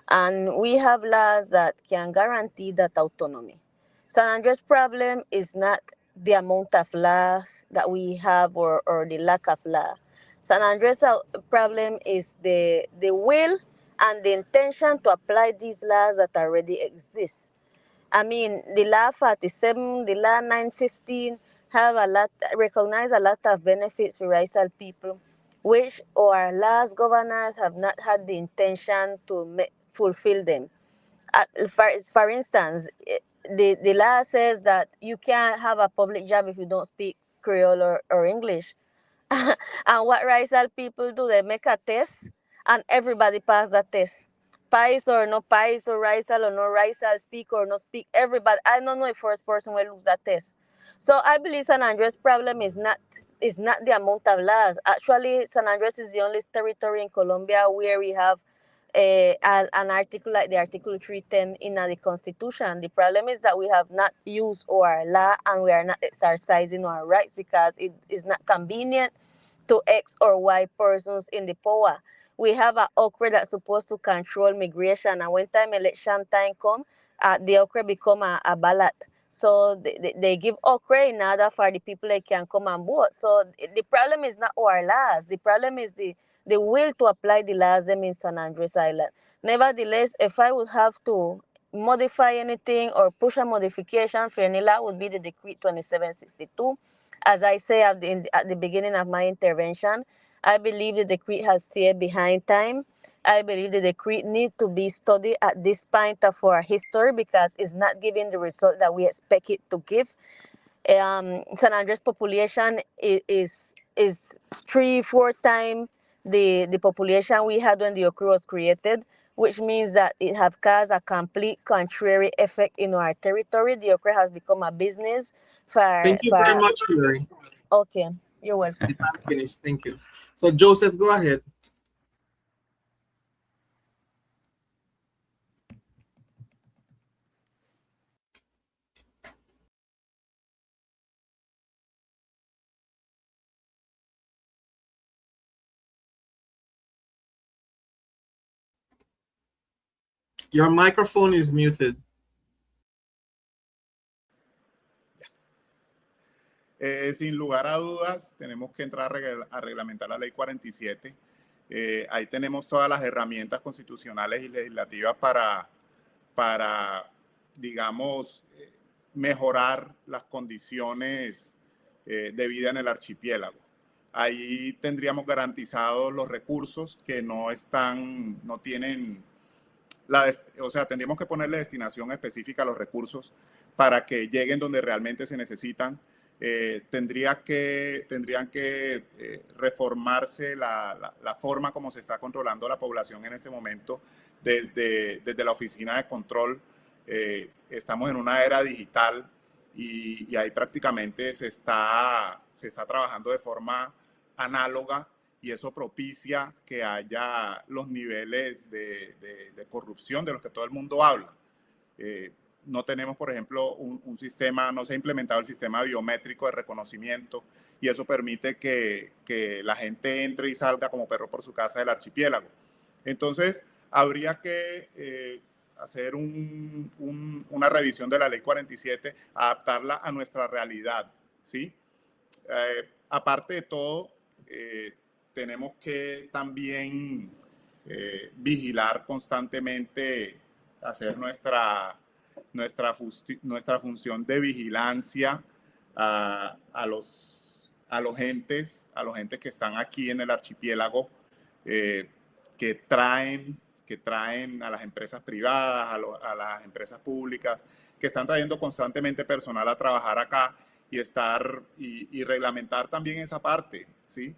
And we have laws that can guarantee that autonomy. San Andres' problem is not the amount of laws that we have or the lack of law. San Andres' problem is the will and the intention to apply these laws that already exist. I mean, the law 47, the law 915 have recognize a lot of benefits for Raizal people, which our last governors have not had the intention to fulfill them. For instance, the law says that you can't have a public job if you don't speak Creole or English. And what Raizal people do, they make a test and everybody pass that test. Pais or no Pais or Raizal or no Raizal, speak or no speak, everybody. I don't know if first person will lose that test. So I believe San Andres' problem is not the amount of laws. Actually, San Andres is the only territory in Colombia where we have an article like the Article 310 in the Constitution. The problem is that we have not used our law and we are not exercising our rights because it is not convenient to X or Y persons in the power. We have an okra that's supposed to control migration, and when election time come, the okra become a ballot. So they give okra in order for the people that can come and vote. So the problem is not our laws. The problem is the will to apply the laws them in San Andres Island. Nevertheless, if I would have to modify anything or push a modification for any law, would be the Decree 2762. As I say at the beginning of my intervention, I believe the decree has stayed behind time. I believe the decree needs to be studied at this point of our history because it's not giving the result that we expect it to give. San Andres population is 3-4 times the population we had when the Okra was created, which means that it has caused a complete contrary effect in our territory. The Okra has become a business for. Thank you very much, Hillary. Okay. You're welcome. I'm finished. Thank you. So Joseph, go ahead. Your microphone is muted. Sin lugar a dudas, tenemos que entrar a reglamentar la ley 47. Ahí tenemos todas las herramientas constitucionales y legislativas para digamos, mejorar las condiciones de vida en el archipiélago. Ahí tendríamos garantizados los recursos que no tienen, o sea, tendríamos que ponerle destinación específica a los recursos para que lleguen donde realmente se necesitan. Tendrían que reformarse la forma como se está controlando la población en este momento desde la oficina de control. Estamos en una era digital y ahí prácticamente se está trabajando de forma análoga y eso propicia que haya los niveles de corrupción de los que todo el mundo habla. No tenemos, por ejemplo, un sistema, no se ha implementado el sistema biométrico de reconocimiento y eso permite que la gente entre y salga como perro por su casa del archipiélago. Entonces, habría que hacer una revisión de la ley 47, adaptarla a nuestra realidad, ¿sí? Aparte de todo, tenemos que también vigilar constantemente, hacer nuestra función de vigilancia a los entes que están aquí en el archipiélago, que traen a las empresas privadas, a las empresas públicas, que están trayendo constantemente personal a trabajar acá y reglamentar también esa parte, ¿sí?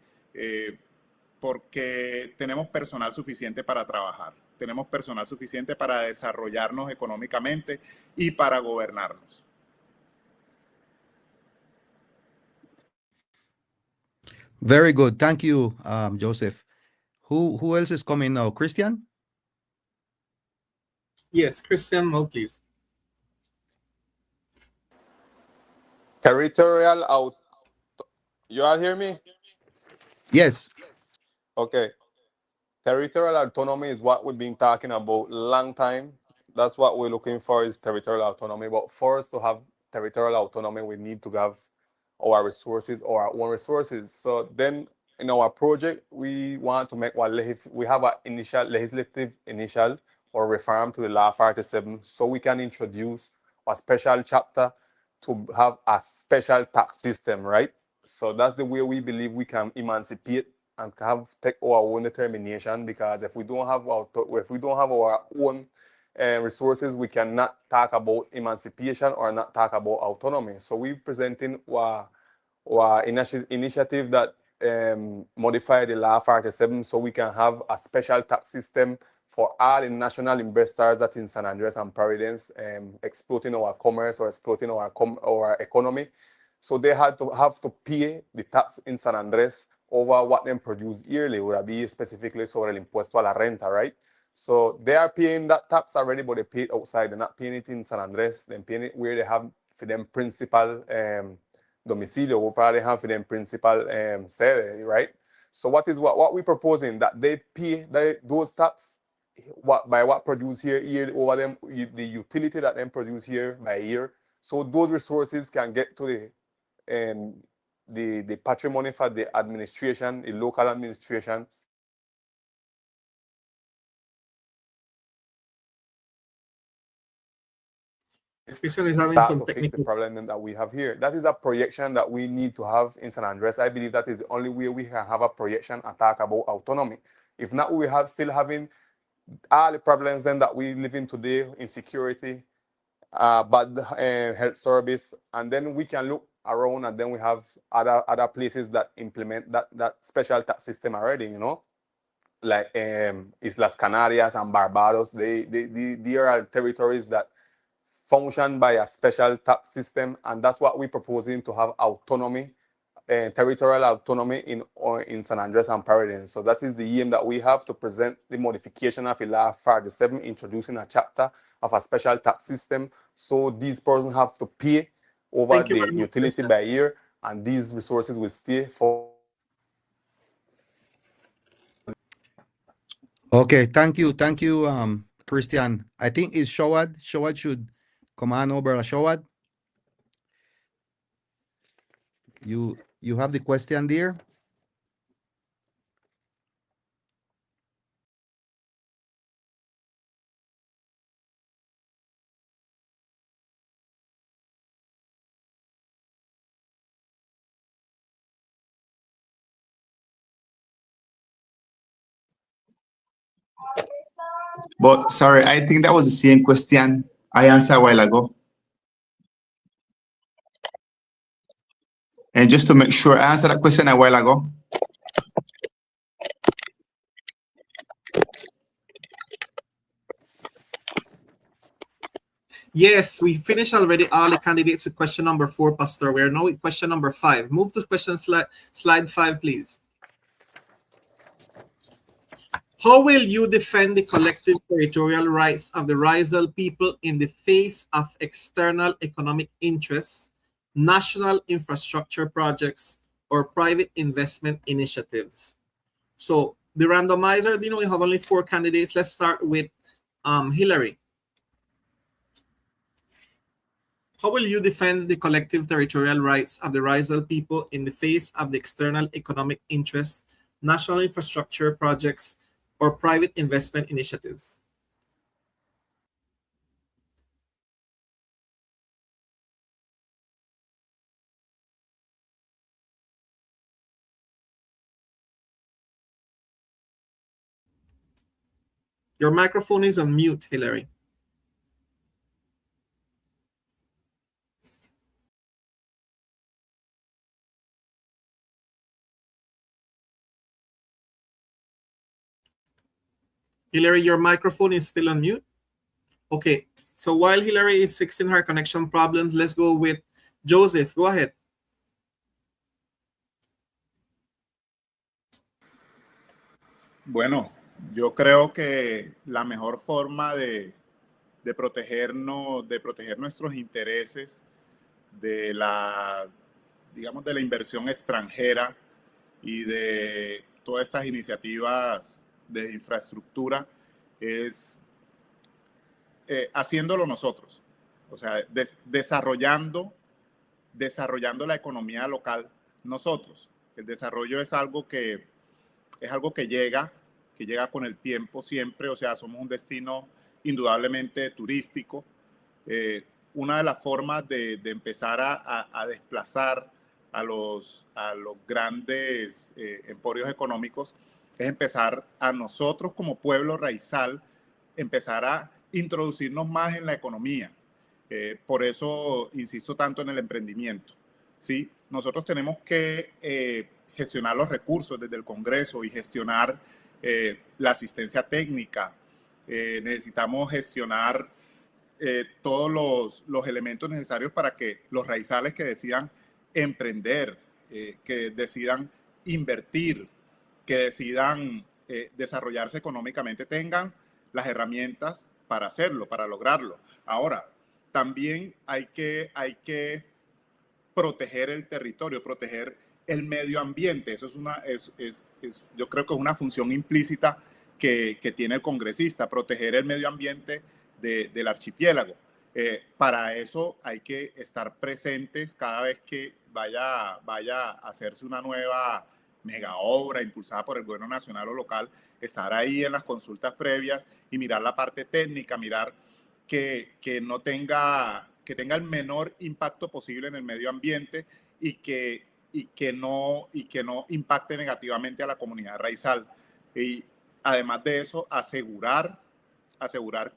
Porque tenemos personal suficiente para trabajar, tenemos personal suficiente para desarrollarnos económicamente y para gobernarnos. Very good. Thank you, Joseph. Who else is coming now? Christian? Yes, Christian Mo, please. Territorial out. You all hear me? Yes. Okay. Territorial autonomy is what we've been talking about long time. That's what we're looking for is territorial autonomy. But for us to have territorial autonomy, we need to have our resources or our own resources. So then in our project, we want to make we have an initial legislative initial or reform to the law 47 so we can introduce a special chapter to have a special tax system, right? So that's the way we believe we can emancipate and take our own determination, because if we don't have our own resources, we cannot talk about emancipation or not talk about autonomy. So we're presenting our initiative that modify the law 47 so we can have a special tax system for all the national investors that in San Andres and Providence exploiting our commerce or exploiting our economy. So they have to pay the tax in San Andres over what they produce yearly, would be specifically sobre el impuesto a la renta, right? So they are paying that tax already, but they pay it outside. They're not paying it in San Andres. They're paying it where they have for them principal domicilio, will probably have for them principal sede, right? So what we're proposing, that they pay those tax by what produce here over them, the utility that they produce here by year. So those resources can get to the patrimony for the administration, the local administration. Christian is having some to fix the technical problem that we have here. That is a projection that we need to have in San Andres. I believe that is the only way we can have a projection and talk about autonomy. If not, we have still having all the problems then that we live in today, insecurity, bad health service, and then we can look around and then we have other places that implement that special tax system already, you know, like Islas Canarias and Barbados. They are territories that function by a special tax system, and that's what we're proposing, to have autonomy territorial autonomy in San Andres and Providence. So that is the aim that we have, to present the modification of Law 47, introducing a chapter of a special tax system. So these persons have to pay over Thank you the very much, utility Christian. by year, and these resources will stay for. Okay, thank you, Christian. I think it's Shawad. Shawad should come on over. Shawad, you have the question there. But sorry, I think that was the same question I answered a while ago. And just to make sure, I answered that question a while ago. Yes, we finished already all the candidates with question number 4, Pastor. We are now with question number 5. Move to question slide 5, please. How will you defend the collective territorial rights of the Raizal people in the face of external economic interests, national infrastructure projects, or private investment initiatives? So the randomizer, we have only 4 candidates. Let's start with Hillary. How will you defend the collective territorial rights of the Raizal people in the face of the external economic interests, national infrastructure projects, or private investment initiatives? Your microphone is on mute, Hillary. Hillary, your microphone is still on mute. Okay, so while Hillary is fixing her connection problems, let's go with Joseph. Go ahead. Bueno, yo creo que la mejor forma de protegernos, de proteger nuestros intereses de la, digamos, de la inversión extranjera y de todas estas iniciativas de infraestructura es haciéndolo nosotros, o sea, desarrollando la economía local nosotros. El desarrollo es algo que llega con el tiempo siempre, o sea, somos un destino indudablemente turístico. Una de las formas de empezar a desplazar a los grandes emporios económicos es empezar a nosotros como pueblo raizal, empezar a introducirnos más en la economía. Por eso insisto tanto en el emprendimiento, ¿sí? Nosotros tenemos que gestionar los recursos desde el Congreso y gestionar la asistencia técnica. Necesitamos gestionar todos los elementos necesarios para que los raizales que decidan emprender, que decidan invertir, que decidan desarrollarse económicamente, tengan las herramientas para hacerlo, para lograrlo. Ahora, también hay que proteger el territorio, proteger el medio ambiente. Eso yo creo que es una función implícita que tiene el congresista, proteger el medio ambiente del archipiélago. Para eso hay que estar presentes cada vez que vaya a hacerse una nueva mega obra impulsada por el gobierno nacional o local, estar ahí en las consultas previas y mirar la parte técnica, mirar que tenga el menor impacto posible en el medio ambiente y que no impacte negativamente a la comunidad raizal. Y además de eso, asegurar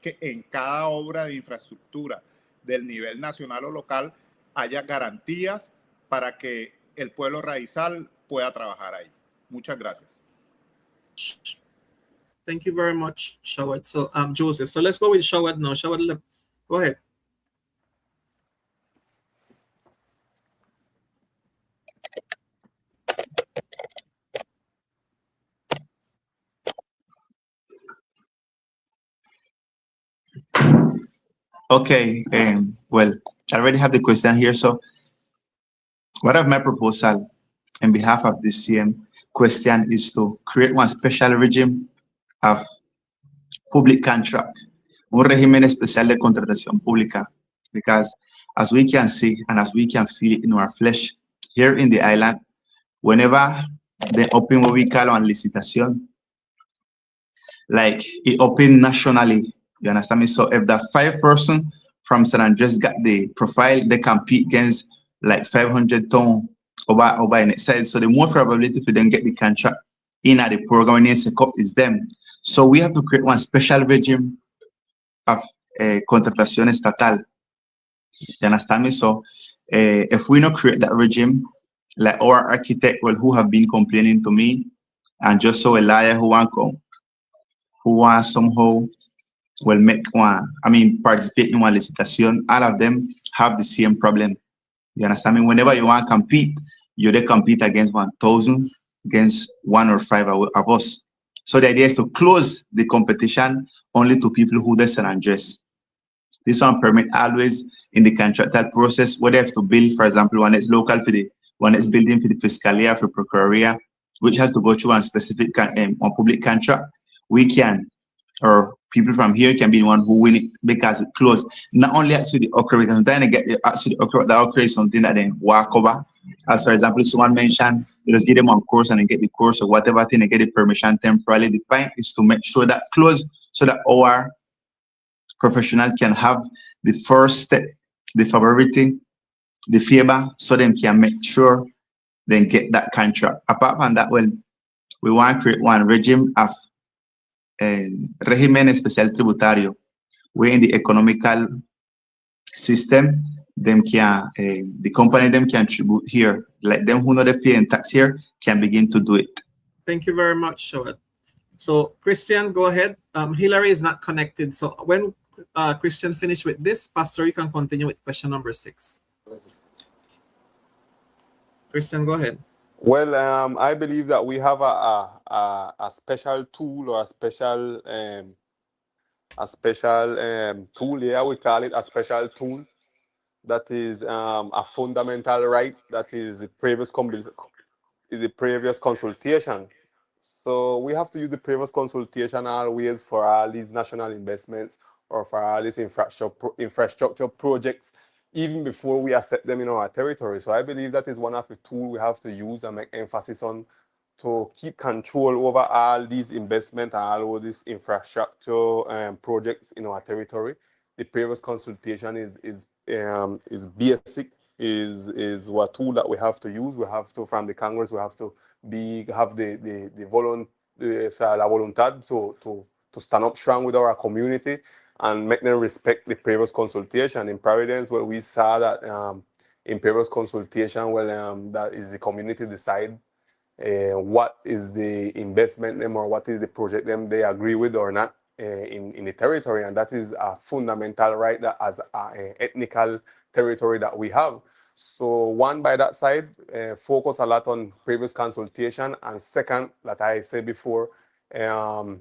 que en cada obra de infraestructura del nivel nacional o local haya garantías para que el pueblo raizal pueda trabajar ahí. Muchas gracias. Thank you very much, Shawad. So, Joseph. So let's go with Shawad now. Shawad, go ahead. Okay, well, I already have the question here. So, what of my proposal on behalf of the CM question is to create one special regime of public contract, un régimen especial de contratación pública, because as we can see and as we can feel it in our flesh, here in the island, whenever they open what we call a licitación, like it open nationally, you understand me? So if the 5 person from San Andres got the profile, they compete against like 500 ton over in side. So the more probability for them get the contract in at the program in SECOP is them. So we have to create one special regime of contratación estatal. You understand me? So if we not create that regime, like our architect, well, who have been complaining to me, and just so a liar who want somehow will make one, participate in one licitation, all of them have the same problem. You understand me? Whenever you want to compete, you they compete against 1,000, against 1 or 5 of us. So the idea is to close the competition only to people who they San Andres. This one permit always in the contractual process, where they have to build, for example, one is local for the one is building for the Fiscalia, for Procuraria, which has to go through one specific on public contract. We can, or people from here can be the one who win it because it closed. Not only actually the okra, because sometimes they get actually the okra is something that they walk over. As for example, someone mentioned, they just give them one course and they get the course or whatever thing, they get the permission temporarily. The point is to make sure that close so that our professional can have the first step, the favorability, the favor, so they can make sure they get that contract. Apart from that, well, we want to create one regime of régimen especial tributario, where in the economical system, them can the company them can tribute here, like them who know they pay in tax here can begin to do it. Thank you very much, Shoet. So Christian, go ahead. Hillary is not connected. So when Christian finish with this, Pastor, you can continue with question number 6. Christian, go ahead. Well, I believe that we have a special tool or a special tool. Yeah, we call it a special tool. That is a fundamental right. That is the previous consultation. So we have to use the previous consultation always for all these national investments or for all these infrastructure projects, even before we accept them in our territory. So I believe that is one of the tools we have to use and make emphasis on to keep control over all these investment and all these infrastructure projects in our territory. The previous consultation is basic, is what tool that we have to use. We have to, from the Congress, we have to have the la voluntad to stand up strong with our community and make them respect the previous consultation. In Providence, well, we saw that in previous consultation, well, that is the community decide what is the investment them or what is the project them they agree with or not in the territory, and that is a fundamental right that as an ethnical territory that we have. So one, by that side, focus a lot on previous consultation, and second, like I said before, to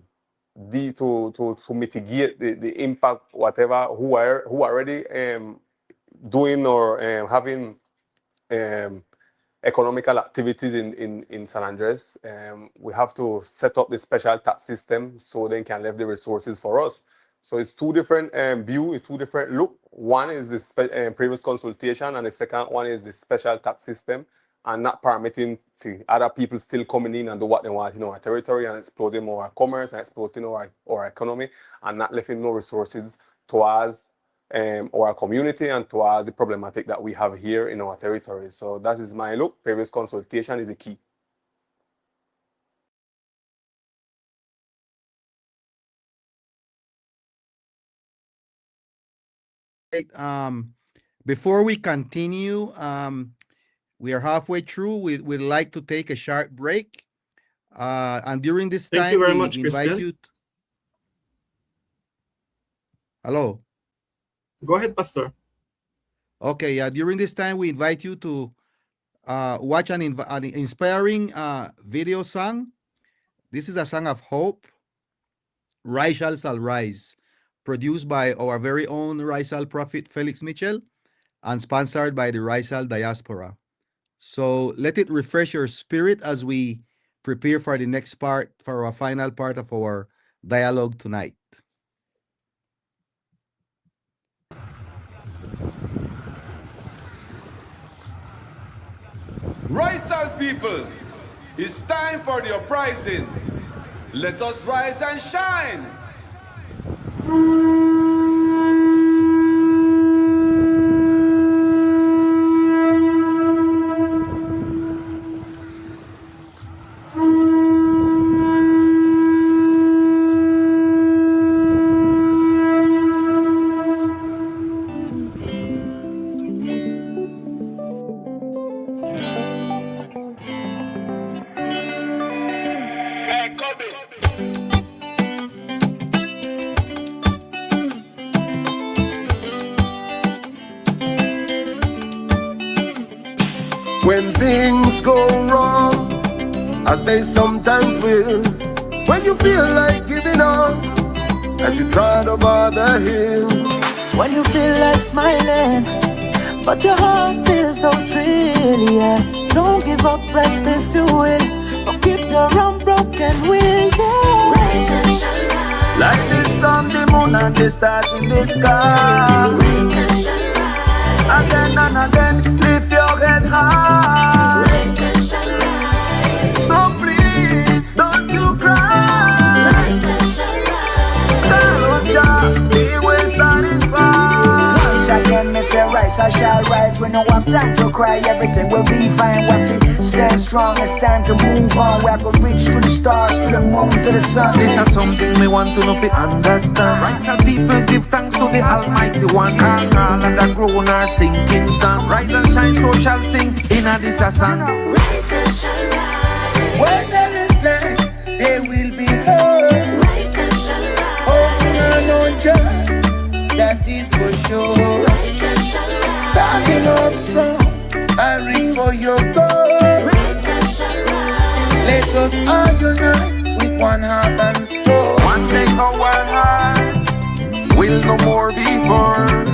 mitigate the impact, whatever who already doing or having economical activities in San Andres. We have to set up the special tax system so they can leave the resources for us. So it's two different views, two different look. One is the previous consultation, and the second one is the special tax system, and not permitting other people still coming in and do what they want in our territory and exploiting our commerce and exploiting our economy, and not leaving no resources to us, our community, and towards the problematic that we have here in our territory. So that is my look. Previous consultation is the key. Before we continue, we are halfway through. We'd like to take a short break. And during this time, Thank you very we much, invite Christian. you. Hello. Go ahead, Pastor. Okay, yeah. During this time, we invite you to watch an inspiring video song. This is a song of hope. Raizal shall rise. produced by our very own Raizal prophet Felix Mitchell and sponsored by the Raizal Diaspora. So let it refresh your spirit as we prepare for the next part, for our final part of our dialogue tonight. Raizal people, it's time for the uprising. Let us rise and shine. When things go wrong, as they sometimes will, when you feel like giving up, as you try to bother him, when you feel like smiling, but your heart feels so thrilly, yeah. Don't give up, rest if you will, but keep your unbroken will, yeah. like the sun, the moon, and the stars in the sky. Again and again, lift your head high. So please, don't you cry. Tell us, Jah, He will satisfy. Once again, me say rise, I shall rise. When you have time to cry, everything will be fine. Waffy, stand strong, it's time to move on. Where I could reach to the stars, to the moon, to the sun. This is something me want to know if you understand. Raizal people give thanks to the Almighty One. Cause all of the grown are singing song. Rise and shine, so shall sing in a this a song. Rise and shall rise. Where there is light, there will be hope. Rise and shall rise. Oh, no, Jah, that is for sure. Rise and shall rise. Standing up strong, I reach for your goal. Rise and shall rise. Let us all unite with one heart and soul. One day our hearts will no more be burned.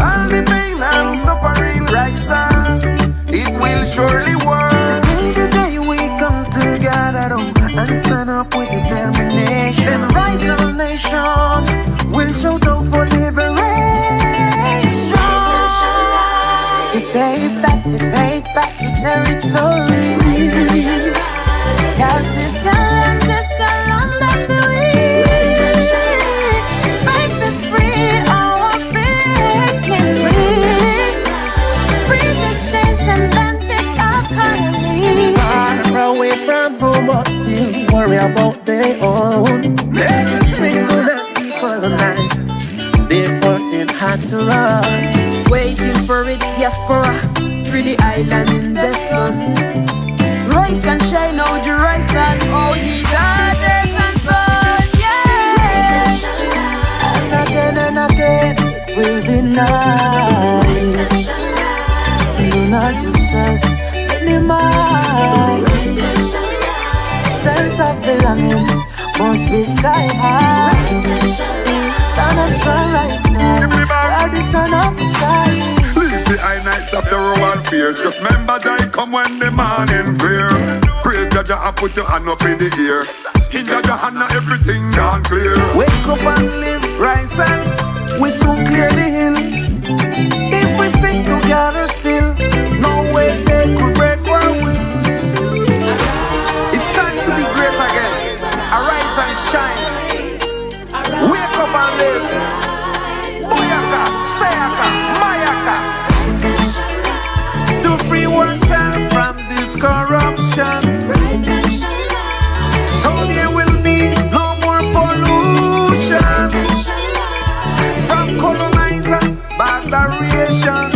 All the pain and suffering rise up, it will surely work. The day we come together and stand up with determination, Then Raizal nation we'll shout out for liberation. To take back the territory. Cause this a land that we fight to free our dignity. Free the chains and bandage of colony. Far away from home, but still worry about their own. Maybe strangle and decolonize. Therefore, it had to run. Waiting for its diaspora, through the island in the sun. Rise and shine, out the Raizal, oh ye daughters and sons, yeah. And again, it will be nice. Do not yourself minimize. Sense of belonging must be sky high. Stand up strong, Raizal, where the sun of the sky. Leave the high nights of the row and fears. Just remember Jah come when the morning clear. Praise Jah and put your hand up in the air. In Jah hand now everything gone clear. wake up and live, Raizal, we soon clear the hill. If we stick together still, no way they could break our will. It's time to be great again. Arise and shine. Wake up and live. Boyaka, sayaka, mayaka. To free oneself from this corruption. So there will be no more pollution from colonizers, botheration.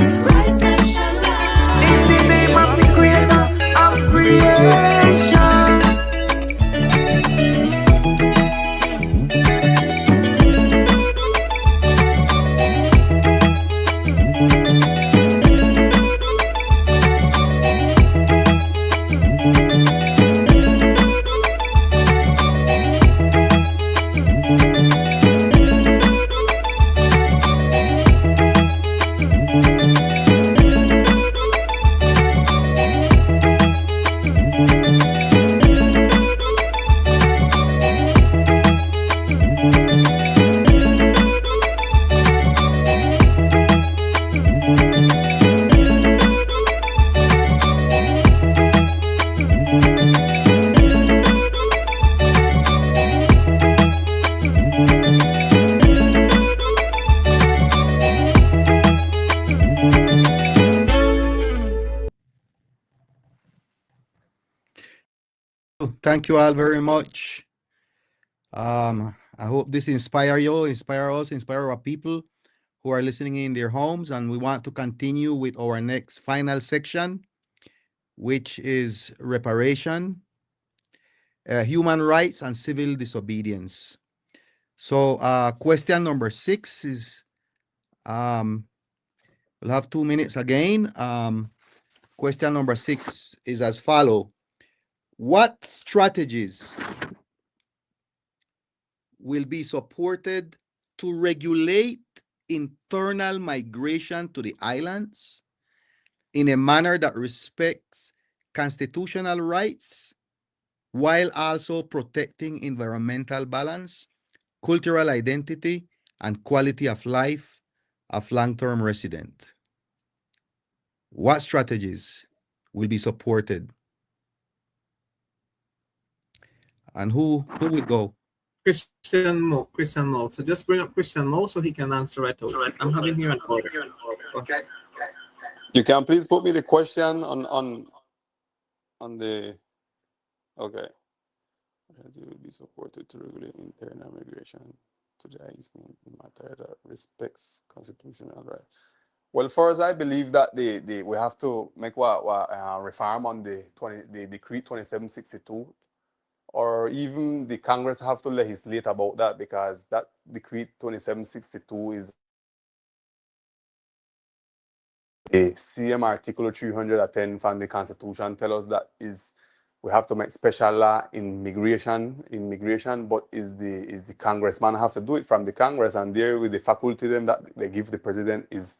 Thank you all very much. I hope this inspire you, inspire us, inspire our people who are listening in their homes. And we want to continue with our next final section, which is reparation, human rights, and civil disobedience. So question number 6 is, we'll have 2 minutes again. Question number 6 is as follow. What strategies will be supported to regulate internal migration to the islands in a manner that respects constitutional rights while also protecting environmental balance, cultural identity, and quality of life of long-term resident? What strategies will be supported? And who will go? Christian Mo. Christian Mo. So just bring up Christian Mo so he can answer right away. I'm having here an order. Okay. You can please put me the question on the. Okay. It will be supported to regulate internal migration to the island in matter that respects constitutional rights. Well, first, I believe that we have to make what reform on the decree 2762, or even the Congress have to legislate about that, because that decree 2762 is the CM Article 310 from the Constitution tell us that is we have to make special law in immigration, but is the congressman have to do it from the Congress, and there with the faculty them that they give the president is.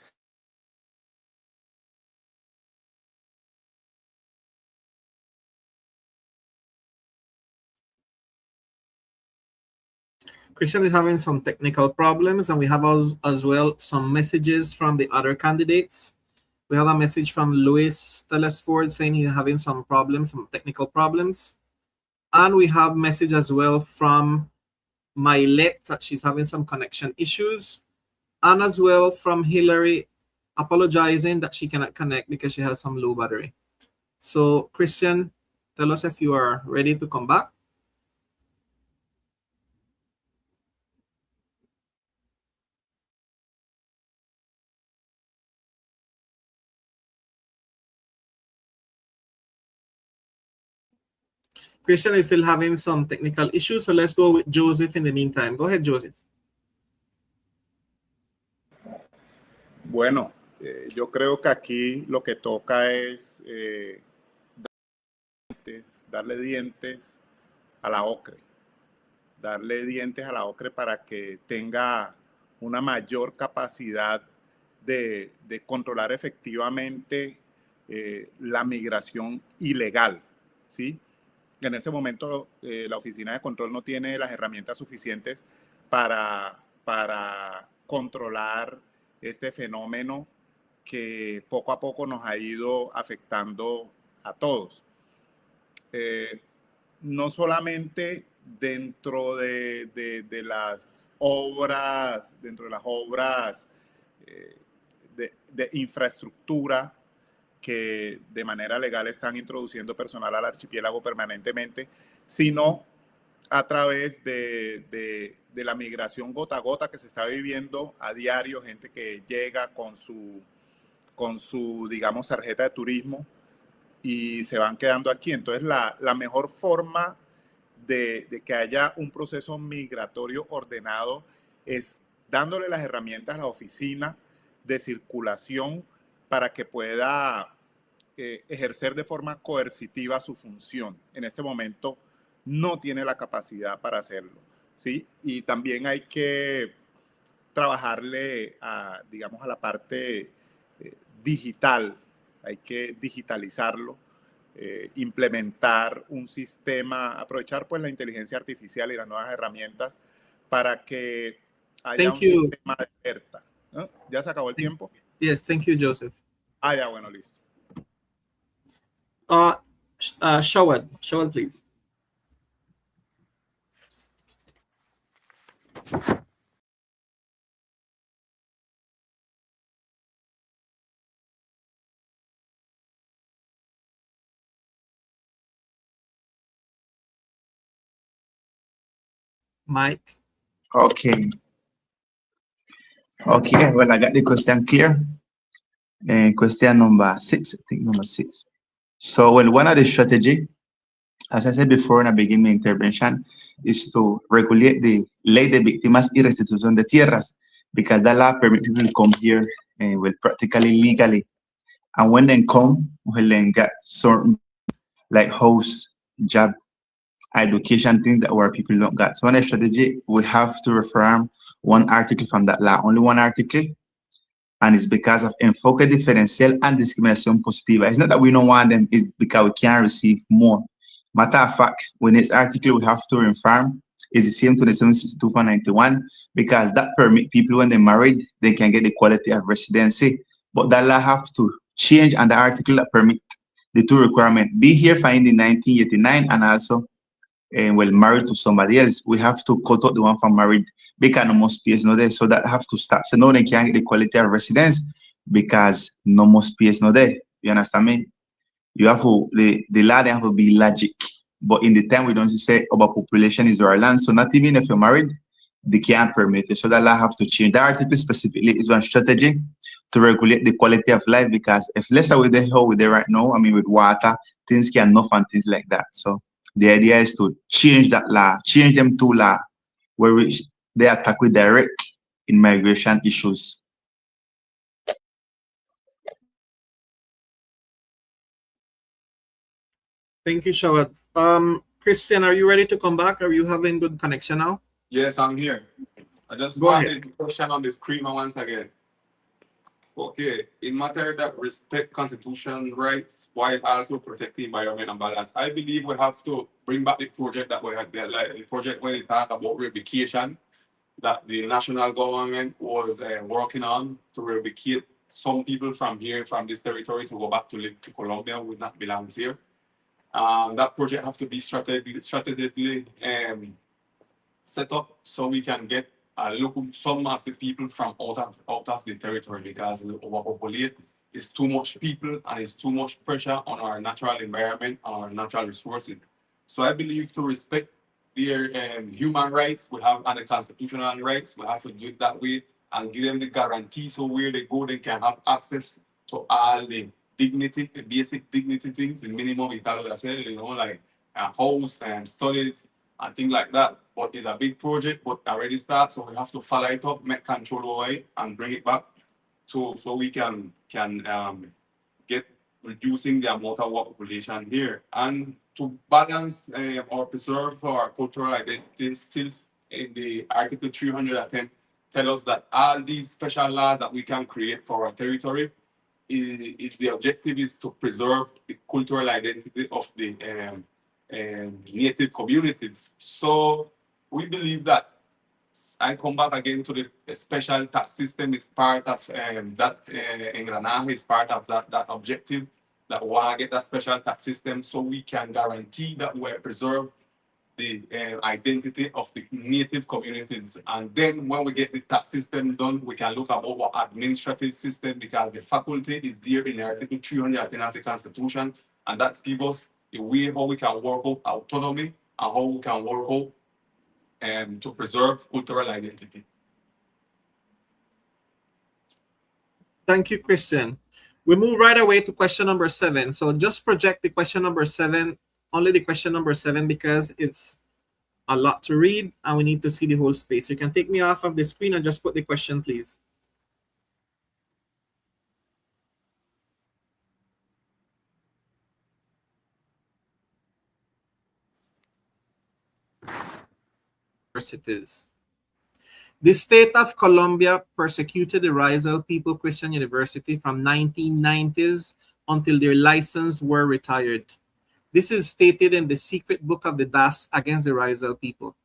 Christian is having some technical problems, and we have as well some messages from the other candidates. We have a message from Louis Telesford saying he's having some problems, some technical problems. And we have message as well from Milet that she's having some connection issues. And as well from Hillary apologizing that she cannot connect because she has some low battery. So Christian, tell us if you are ready to come back. Christian is still having some technical issues, so let's go with Joseph in the meantime. Go ahead, Joseph. Bueno, yo creo que aquí lo que toca es darle dientes a la ocre, para que tenga una mayor capacidad de controlar efectivamente la migración ilegal, ¿sí? En este momento la Oficina de Control no tiene las herramientas suficientes para controlar este fenómeno que poco a poco nos ha ido afectando a todos. No solamente dentro de las obras, de infraestructura que de manera legal están introduciendo personal al archipiélago permanentemente, sino a través de la migración gota a gota que se está viviendo a diario, gente que llega con su digamos, tarjeta de turismo y se van quedando aquí. Entonces, la mejor forma de que haya un proceso migratorio ordenado es dándole las herramientas a la oficina de circulación para que pueda ejercer de forma coercitiva su función. En este momento no tiene la capacidad para hacerlo, ¿sí? Y también hay que trabajarle digamos, a la parte digital. Hay que digitalizarlo, implementar un sistema, aprovechar pues la inteligencia artificial y las nuevas herramientas para que haya un sistema de alerta, ¿no? ¿Ya se acabó el tiempo? Yes, thank you, Joseph. Ya, bueno, listo. Shawad, please. Mike. Okay. Okay, well, I got the question clear. And question number 6, I think number 6. So, well, one of the strategy, as I said before in the beginning my intervention, is to regulate the ley de víctimas y restitución de tierras, because that law permits people to come here well, practically legally. And when they come, well, then get certain like house, job, education, things that our people don't get. So, on a strategy, we have to reform one article from that law, only one article, and it's because of enfoque diferencial and discriminación positiva. It's not that we don't want them, it's because we can't receive more. Matter of fact, when this article we have to reform is the same to the 762 for 91, because that permit people when they're married, they can get the quality of residency. But that law have to change, and the article that permit the two requirements, be here for in the 1989 and also well, married to somebody else. We have to cut out the one from married because no more space no there. So that have to stop. So now they can't get the quality of residence because no more space no there. You understand me? You have to the law they have to be logic. But in the time we don't say overpopulation is our land. So not even if you're married, they can't permit it. So that law have to change. The article specifically is one strategy to regulate the quality of life, because if less with the how we're there right now, I mean with water, things can enough and things like that. So the idea is to change that law, change them to law where they attack with direct immigration issues. Thank you, Shawat. Christian, are you ready to come back? Are you having good connection now? Yes, I'm here. I just Go wanted ahead. to question on the screen once again. Okay, in matter that respect constitution rights while also protect the environment and balance, I believe we have to bring back the project that we had there, like the project where they talk about replication that the national government was working on to replicate some people from here, from this territory, to go back to live to Colombia would not belong here. That project have to be strategically set up so we can get look some of the people from out of the territory, because the overpopulate is too much people and it's too much pressure on our natural environment, our natural resources. So I believe to respect their human rights, we have and the constitutional rights, we have to do it that way and give them the guarantee so where they go, they can have access to all the dignity, the basic dignity things, the minimum vital, you know, like a house and studies and things like that. But it's a big project, but already started, so we have to follow it up, make control over it, and bring it back to so we can get reducing the amount of population here, and to balance or preserve our cultural identity. Still in the Article 310 tell us that all these special laws that we can create for our territory, is the objective is to preserve the cultural identity of the native communities. So we believe that I come back again to the special tax system is part of that engranaje is part of that objective, that we want to get that special tax system so we can guarantee that we preserve the identity of the native communities. And then when we get the tax system done, we can look at our administrative system, because the faculty is there in Article 310 of the Constitution, and that gives us the way how we can work out autonomy and how we can work out to preserve cultural identity. Thank you, Christian. We move right away to question number 7. So just project the question number 7, only the question number 7, because it's a lot to read and we need to see the whole space. You can take me off of the screen and just put the question, please. Universities. The state of Colombia persecuted the Raizal People Christian University from 1990s until their license were retired. This is stated in the secret book of the DAS against the Raizal people.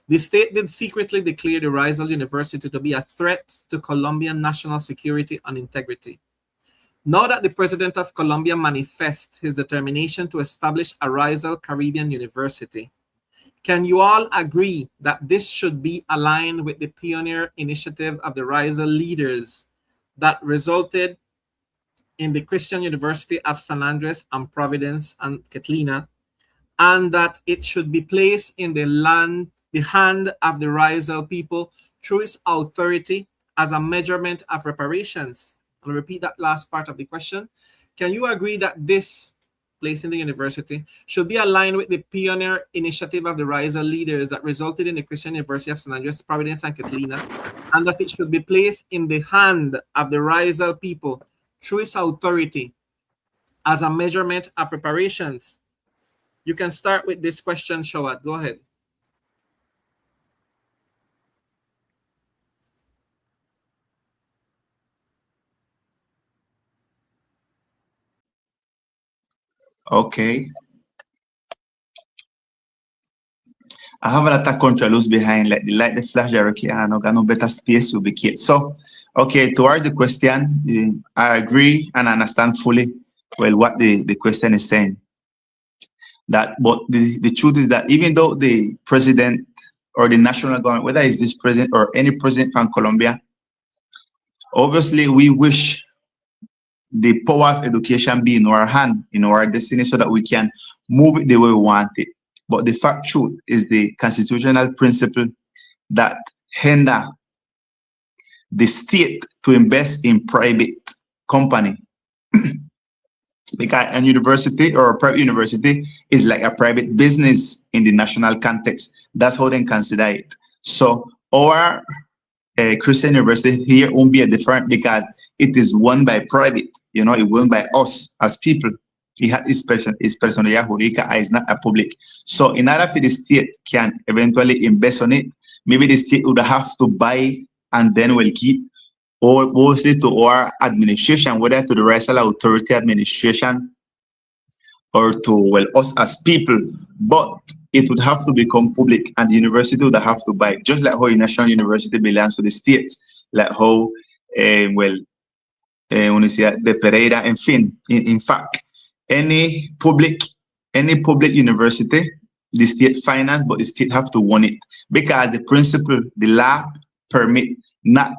The state did secretly declare the Raizal University to be a threat to Colombian national security and integrity. Now that the president of Colombia manifests his determination to establish a Raizal Caribbean University, can you all agree that this should be aligned with the pioneer initiative of the Raizal leaders that resulted in the Christian University of San Andres and Providence and Catalina, and that it should be placed in the the hand of the Raizal people through its authority as a measurement of reparations. I'll repeat that last part of the question. Can you agree that this place in the university should be aligned with the pioneer initiative of the Raizal leaders that resulted in the Christian University of St. Andreas, Providence, and Catalina, and that it should be placed in the hand of the Raizal people through its authority as a measurement of reparations? You can start with this question, Shawad. Go ahead. Okay. I have a lot of controls behind, like the light, the flash directly, and I got no better space to be killed. So, okay, towards the question, I agree and understand fully well what the question is saying. That, but the truth is that even though the president or the national government, whether it's this president or any president from Colombia, obviously we wish the power of education be in our hand, in our destiny, so that we can move it the way we want it. But the fact truth is the constitutional principle that hinder the state to invest in private company. Because a university or a private university is like a private business in the national context. That's how they consider it. So our Christian university here won't be different because it is won by private, you know, it won by us as people. It has its personality jurídica, is not a public. So in order for the state can eventually invest on it, maybe the state would have to buy and then will keep, or mostly to our administration, whether to the Raizal Authority administration or to, well, us as people. But it would have to become public and the university would have to buy, just like how a national university belongs to the states, like how, Universidad de Pereira, en fin, in fact, any public university, the state finance, but the state have to own it because the principle, the law permit not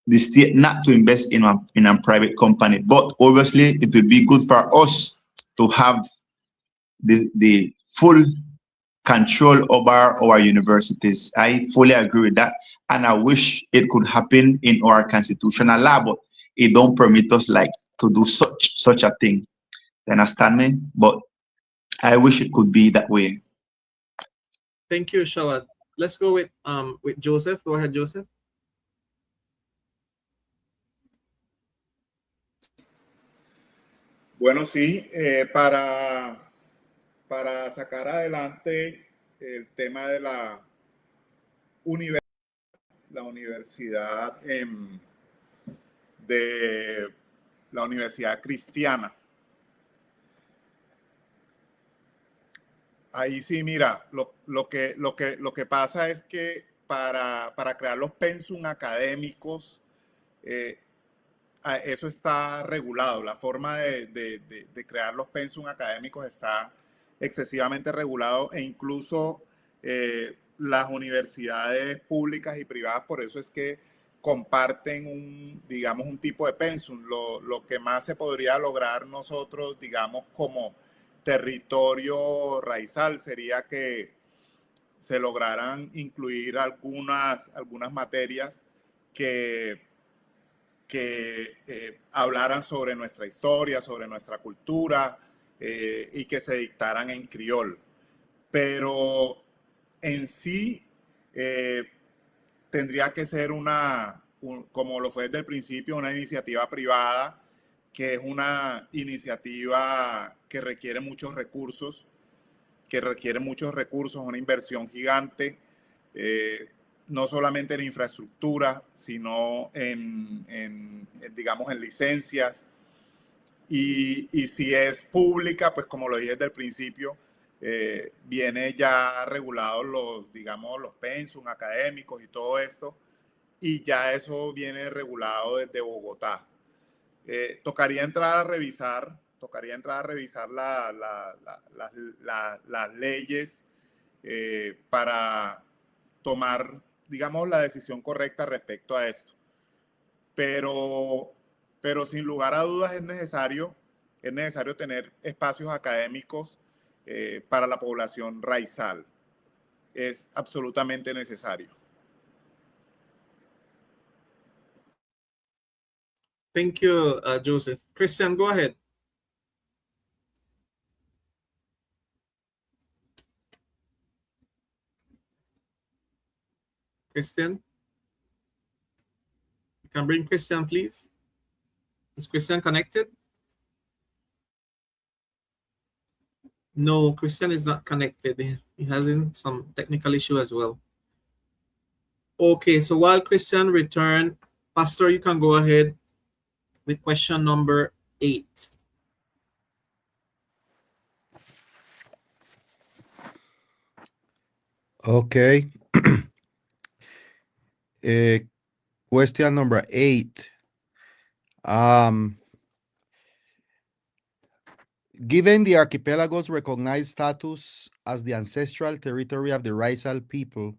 the state not to invest in a private company. But obviously, it will be good for us to have the full control over our universities. I fully agree with that, and I wish it could happen in our constitutional law, but it don't permit us like to do such a thing. You understand me? But I wish it could be that way. Thank you, Shawad. Let's go with Joseph. Go ahead, Joseph. Bueno, sí, para sacar adelante el tema de la universidad de la Universidad Cristiana. Ahí sí, mira, lo que pasa es que para crear los pensum académicos, eso está regulado. La forma de crear los pensum académicos está excesivamente regulado e incluso las universidades públicas y privadas, por eso es que comparten un tipo de pensum. Lo que más se podría lograr nosotros, digamos, como territorio Raizal sería que se lograran incluir algunas materias que hablaran sobre nuestra historia, sobre nuestra cultura y que se dictaran en criol. Pero en sí tendría que ser como lo fue desde el principio, una iniciativa privada, que es una iniciativa que requiere muchos recursos, una inversión gigante, no solamente en infraestructura, sino digamos, en licencias. Y si es pública, pues como lo dije desde el principio, viene ya regulados los pensum académicos y todo esto, y ya eso viene regulado desde Bogotá. Tocaría entrar a revisar las leyes para tomar, digamos, la decisión correcta respecto a esto. Pero sin lugar a dudas es necesario tener espacios académicos para la población raizal. es absolutamente necesario. Thank you, Joseph. Christian, go ahead. Christian? You can bring Christian, please. Is Christian connected? No, Christian is not connected. He has some technical issue as well. Okay, so while Christian return, Pastor, you can go ahead with question number 8. Okay. Question number 8. Given the archipelago's recognized status as the ancestral territory of the Raizal people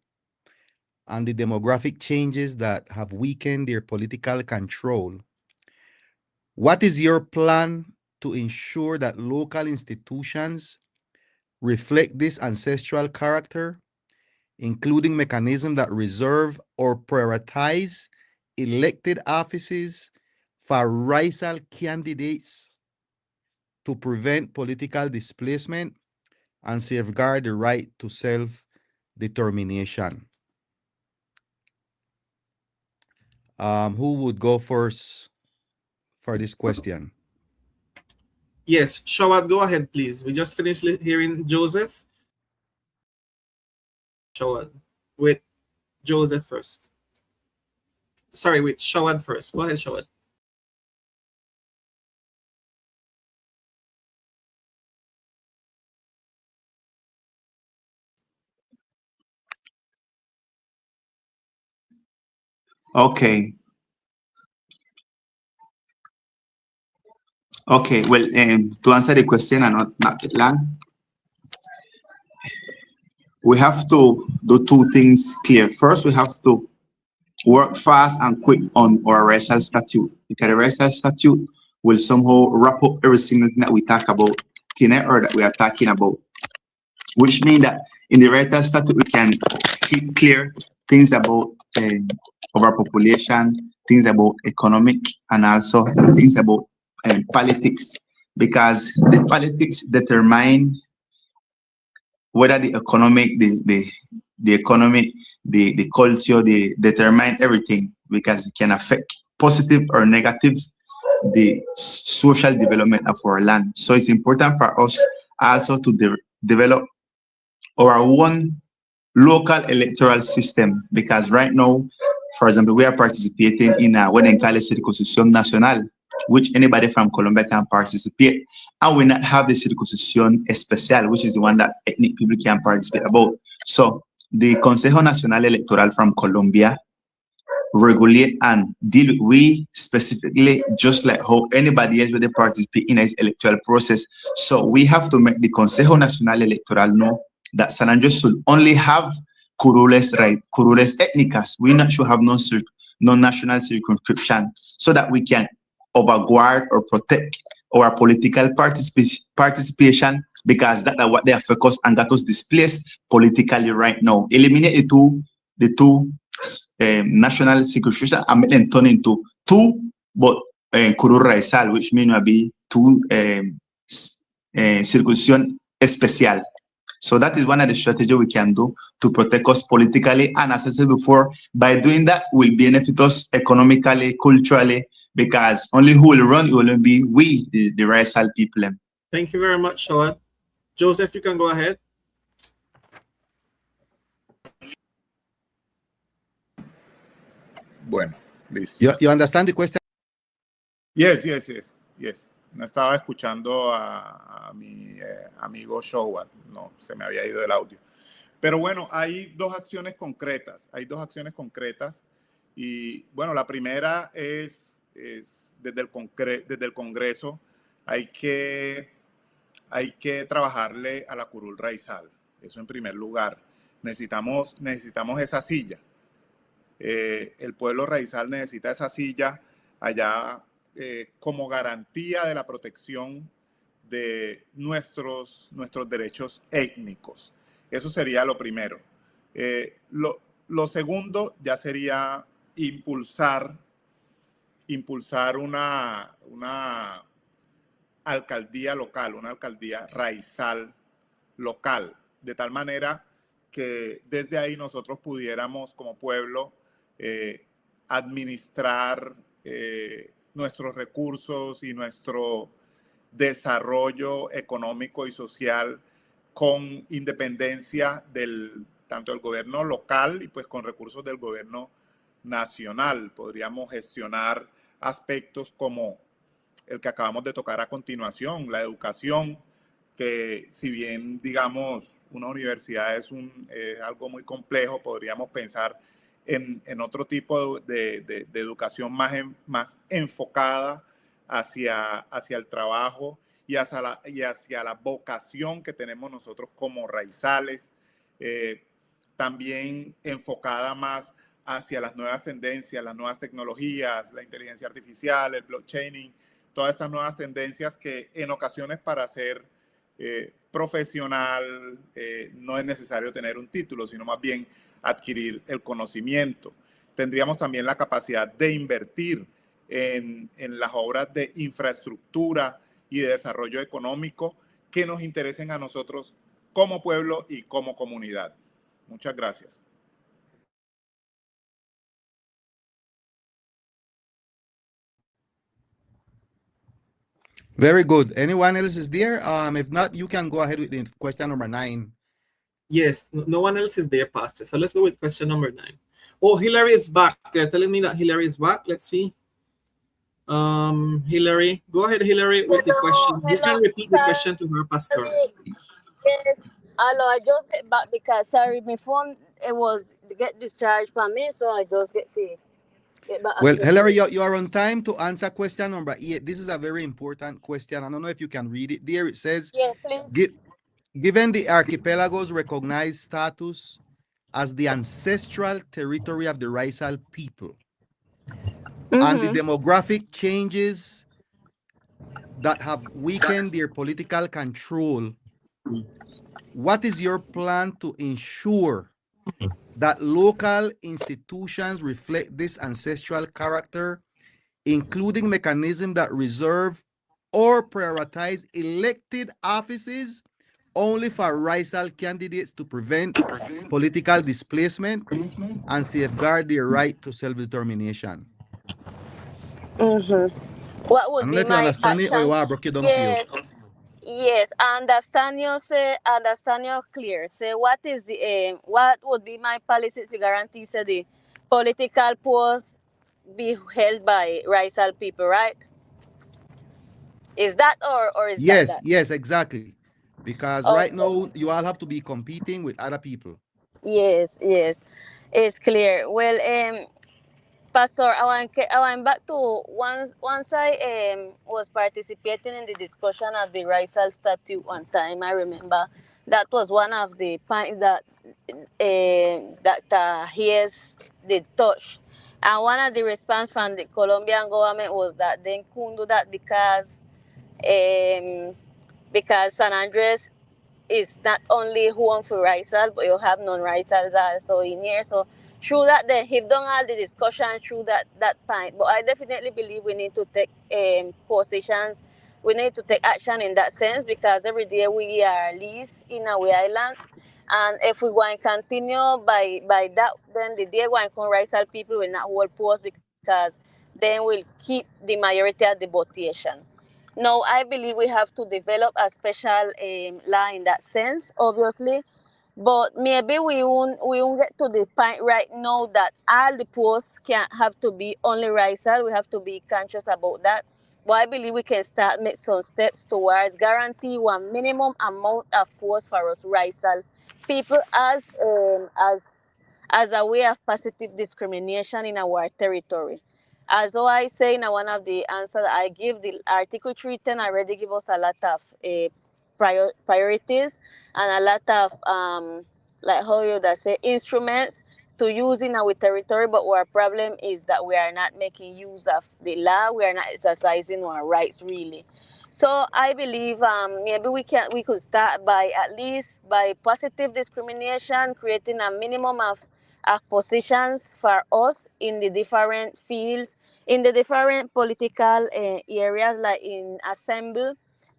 and the demographic changes that have weakened their political control, what is your plan to ensure that local institutions reflect this ancestral character, including mechanisms that reserve or prioritize elected offices for Raizal candidates to prevent political displacement and safeguard the right to self-determination? Who would go first for this question? Yes, Shawad, go ahead, please. We just finished hearing Joseph. Shawad, with Joseph first. Sorry, with Shawad first. Go ahead, Shawad. Okay. Okay. Well, to answer the question and not get long, we have to do two things clear. First, we have to work fast and quick on our racial statute, because the racial statute will somehow wrap up every single thing that we talk about tonight or that we are talking about, which means that in the racial statute we can keep clear things about overpopulation, things about economic, and also things about politics, because the politics determine whether the economic, the economic, the culture, they determine everything, because it can affect positive or negative the social development of our land. So it's important for us also to develop our own local electoral system, because right now, for example, we are participating in what they call a circunscription national, which anybody from Colombia can participate, and we not have the circunscription especial, which is the one that ethnic people can participate about. So the Consejo Nacional Electoral from Colombia regulate and deal with we specifically, just like how anybody else will participate in this electoral process. So we have to make the Consejo Nacional Electoral know that San Andres should only have curules, right? Curules ethnicas. We not should have non-national circumscription, so that we can overguard or protect our political participation, because that's what they are focused and that was displaced politically right now. Eliminate the two national circumscription and make them turn into two, but curul Raizal, which means will be two circunscription especial. So that is one of the strategies we can do to protect us politically, and as I said before, by doing that will benefit us economically, culturally, because only who will run it will be we, the Raizal people. Thank you very much, Shawad. Joseph, you can go ahead. Bueno, listo. You understand the question? Yes. No estaba escuchando a mi amigo Showat, no, se me había ido el audio. Pero bueno, hay dos acciones concretas, y bueno, la primera es desde el Congreso hay que trabajarle a la curul Raizal, eso en primer lugar. Necesitamos esa silla. El pueblo Raizal necesita esa silla allá como garantía de la protección de nuestros derechos étnicos. Eso sería lo primero. Lo segundo ya sería impulsar una alcaldía local, una alcaldía raizal local, de tal manera que desde ahí nosotros pudiéramos como pueblo administrar nuestros recursos y nuestro desarrollo económico y social con independencia tanto del gobierno local y pues con recursos del gobierno nacional. Podríamos gestionar aspectos como el que acabamos de tocar a continuación, la educación, que si bien, digamos, una universidad es algo muy complejo, podríamos pensar en otro tipo de educación más enfocada hacia el trabajo y hacia la vocación que tenemos nosotros como raizales, también enfocada más hacia las nuevas tendencias, las nuevas tecnologías, la inteligencia artificial, el blockchaining, todas estas nuevas tendencias que en ocasiones para ser profesional no es necesario tener un título, sino más bien adquirir el conocimiento. Tendríamos también la capacidad de invertir en las obras de infraestructura y de desarrollo económico que nos interesen a nosotros como pueblo y como comunidad. Muchas gracias. Very good. Anyone else is there? If not, you can go ahead with the question number 9. Yes, no one else is there, Pastor. So let's go with question number 9. Oh, Hillary is back. They're telling me that Hillary is back. Let's see. Hillary, go ahead, Hillary, with the question. You can repeat the question to her, Pastor. Yes. Hello, I just get back because sorry, my phone it was get discharged from me, so I just get back. Well, Hillary, you are on time to answer question number 8. This is a very important question. I don't know if you can read it. There it says, yeah, please. Given the archipelago's recognized status as the ancestral territory of the Raizal people and the demographic changes that have weakened their political control, what is your plan to ensure that local institutions reflect this ancestral character, including mechanisms that reserve or prioritize elected offices only for Raizal candidates to prevent political displacement and safeguard their right to self-determination? What would be my understand it or you action? are broke it down for you? Yes, understand you clear. Say what is the what would be my policies to guarantee say the political posts be held by Raizal people, right? Is that or is that? Yes, exactly. Because right now you all have to be competing with other people. Yes, it's clear. Well, Pastor, I went back to once I was participating in the discussion of the Raizal Statute one time. I remember that was one of the points that Dr. Hayes did touch. And one of the response from the Colombian government was that they couldn't do that because San Andres is not only home for Raizal, but you have non-Raizals also in here. So through that, they have done all the discussion through that point. But I definitely believe we need to take positions. We need to take action in that sense because every day we are least in our island. And if we want to continue by that, then the day when come Raizal people will not hold post because then we'll keep the majority of the votation. No, I believe we have to develop a special law in that sense, obviously. But maybe we won't get to the point right now that all the posts can't have to be only Raizal. We have to be conscious about that. But I believe we can start make some steps towards guarantee one minimum amount of posts for us Raizal people as a way of positive discrimination in our territory. As though I say in one of the answers I give, the Article 310 already give us a lot of priorities and a lot of, like how you that say, instruments to use in our territory, but our problem is that we are not making use of the law, we are not exercising our rights really. So I believe maybe we could start by at least by positive discrimination, creating a minimum of positions for us in the different fields, in the different political areas, like in assembly.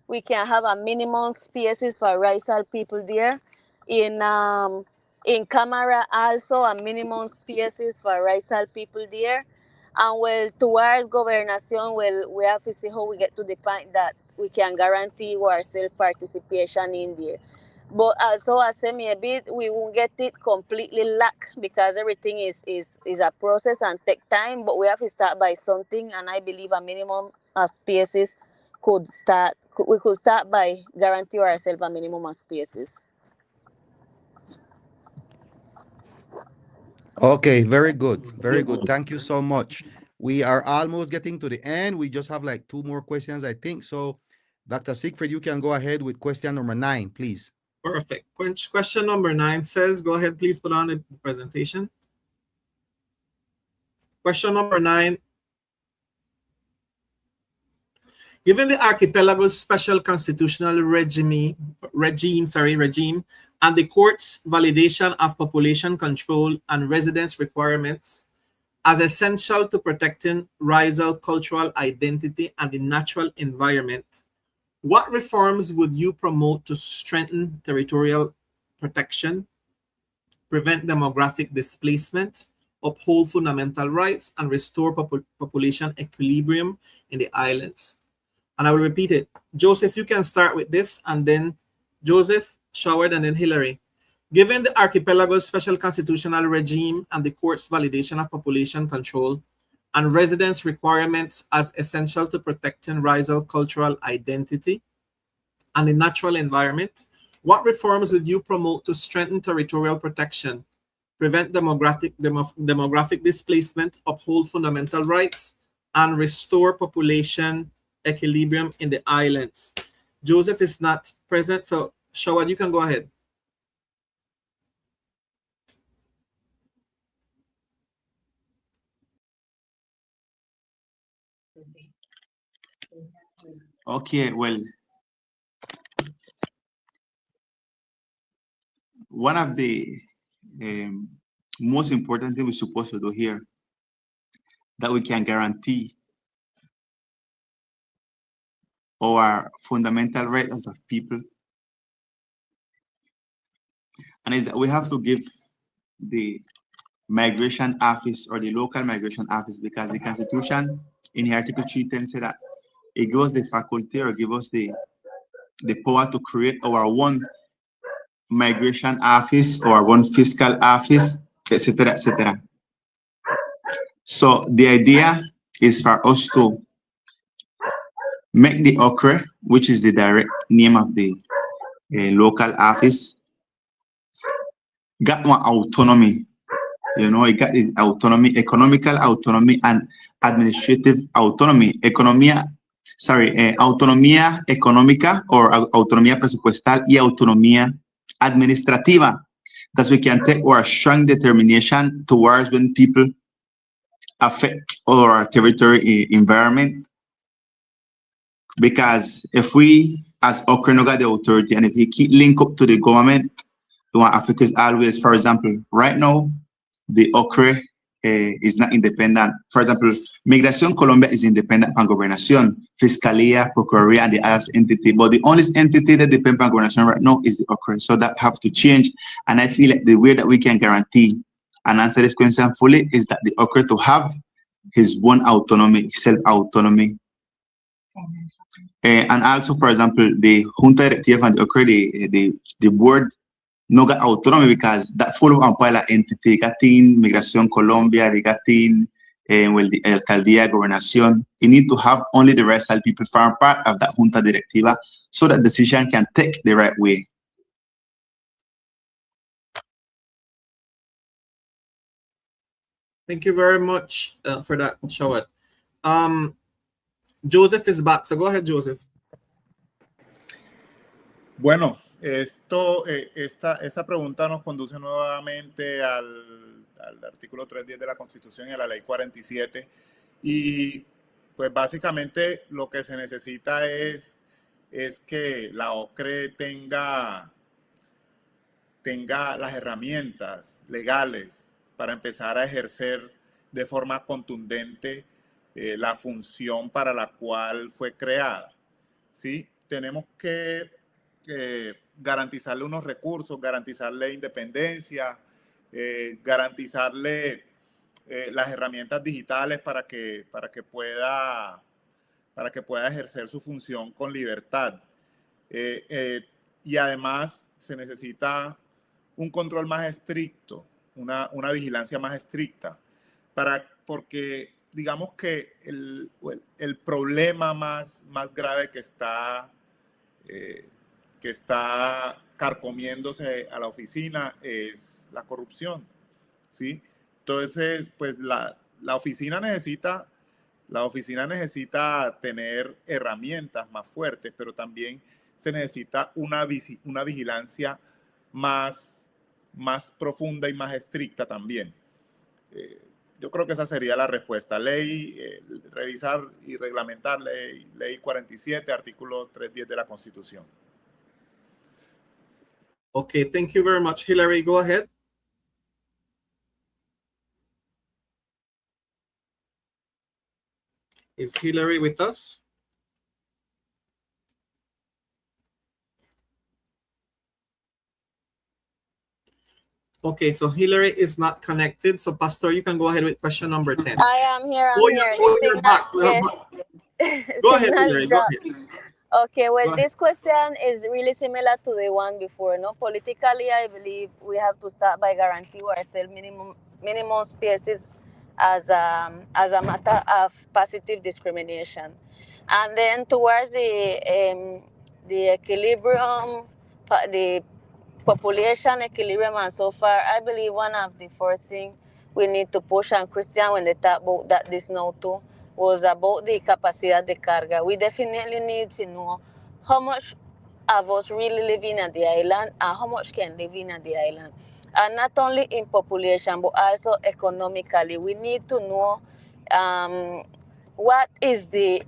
We can have a minimum spaces for Raizal people there. In Camara also a minimum spaces for Raizal people there. And well, towards governation, well, we have to see how we get to the point that we can guarantee our self-participation in there. But also, I say maybe we won't get it completely lack because everything is a process and take time. But we have to start by something, and I believe a minimum of spaces we could start by guarantee ourselves a minimum of spaces. Okay, very good. Very good. Thank you so much. We are almost getting to the end. We just have like 2 more questions, I think. So, Dr. Siegfried, you can go ahead with question number 9, please. Perfect. Question number 9 says, go ahead, please put on the presentation. Question number 9. Given the archipelago's special constitutional regime, and the court's validation of population control and residence requirements as essential to protecting Raizal cultural identity and the natural environment, what reforms would you promote to strengthen territorial protection, prevent demographic displacement, uphold fundamental rights, and restore population equilibrium in the islands? And I will repeat it. Joseph, you can start with this, and then Joseph, Showard, and then Hillary. Given the archipelago's special constitutional regime and the court's validation of population control and residence requirements as essential to protecting Raizal cultural identity and the natural environment, what reforms would you promote to strengthen territorial protection, prevent demographic displacement, uphold fundamental rights, and restore population equilibrium in the islands? Joseph is not present, so Shawad, you can go ahead. Okay, well, one of the most important things we're supposed to do here that we can guarantee our fundamental rights of people, and is that we have to give the migration office or the local migration office, because the Constitution in Article 310 said that it gives us the faculty or give us the power to create our own migration office or one fiscal office, etc., etc. So the idea is for us to make the OCRE, which is the direct name of the local office, got one autonomy. You know, it got its autonomy, economical autonomy, and administrative autonomy. Autonomía económica or autonomía presupuestal y autonomía administrativa. Thus, we can take our strong determination towards when people affect our territory environment. Because if we, as OCRE, no got the authority, and if we keep link up to the government, we want Africa is always, for example, right now, the OCRE is not independent. For example, Migración Colombia is independent from Gobernación, Fiscalía, Procuraduría, and the other entity. But the only entity that depends on Gobernación right now is the OCRE. So that have to change. And I feel like the way that we can guarantee and answer this question fully is that the OCRE to have his own autonomy, self-autonomy. And also, for example, the Junta Directiva and the OCRE, the board, no got autonomy because that full of umbrella entity got in Migración Colombia, they got in well, the Alcaldía, Gobernación. You need to have only the Raizal people form part of that Junta Directiva so that decision can take the right way. Thank you very much for that, Shawad. Joseph is back, so go ahead, Joseph. Bueno, esta pregunta nos conduce nuevamente al artículo 310 de la Constitución y a la Ley 47. Y pues básicamente lo que se necesita es es que la OCRE tenga las herramientas legales para empezar a ejercer de forma contundente la función para la cual fue creada. ¿Sí? Tenemos que garantizarle unos recursos, garantizarle independencia, garantizarle las herramientas digitales para que pueda ejercer su función con libertad. Y además se necesita un control más estricto, una vigilancia más estricta, porque digamos que el problema más grave que está carcomiéndose a la oficina es la corrupción, ¿sí? Entonces, pues la oficina necesita tener herramientas más fuertes, pero también se necesita una vigilancia más profunda y más estricta también. Yo creo que esa sería la respuesta. Revisar y reglamentar ley 47, artículo 310 de la Constitución. Okay, thank you very much. Hillary, go ahead. Is Hillary with us? Okay, so Hillary is not connected. So Pastor, you can go ahead with question number 10. I am here. You're back. Go ahead, Hillary. Go ahead. Okay, well, this question is really similar to the one before. No, politically, I believe we have to start by guarantee ourselves minimum spaces as a matter of positive discrimination, and then towards the equilibrium, the population equilibrium, and so far, I believe one of the first things we need to push, and Christian, when they talk about that this now too, was about the capacidad de carga. We definitely need to know how much of us really living at the island and how much can live in at the island. And not only in population, but also economically. We need to know what is the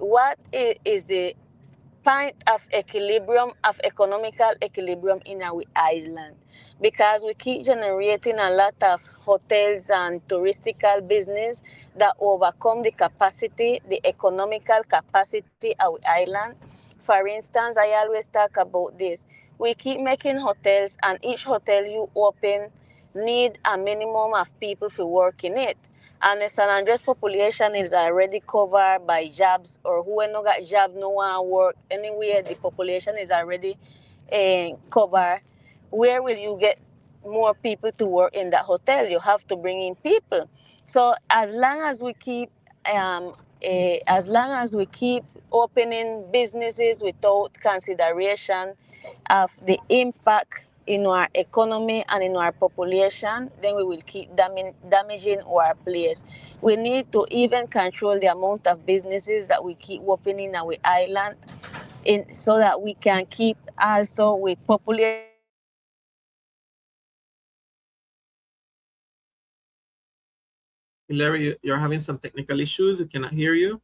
point of equilibrium, of economical equilibrium in our island, because we keep generating a lot of hotels and touristical business that overcome the capacity, the economical capacity of our island. For instance, I always talk about this. We keep making hotels, and each hotel you open need a minimum of people to work in it. And the San Andres population is already covered by jobs, or who no got job, no one work anywhere. The population is already covered. Where will you get more people to work in that hotel? You have to bring in people. So as long as we keep opening businesses without consideration of the impact in our economy and in our population, then we will keep damaging our place. We need to even control the amount of businesses that we keep opening in our island, so that we can keep also with population. Hillary, you're having some technical issues. We cannot hear you.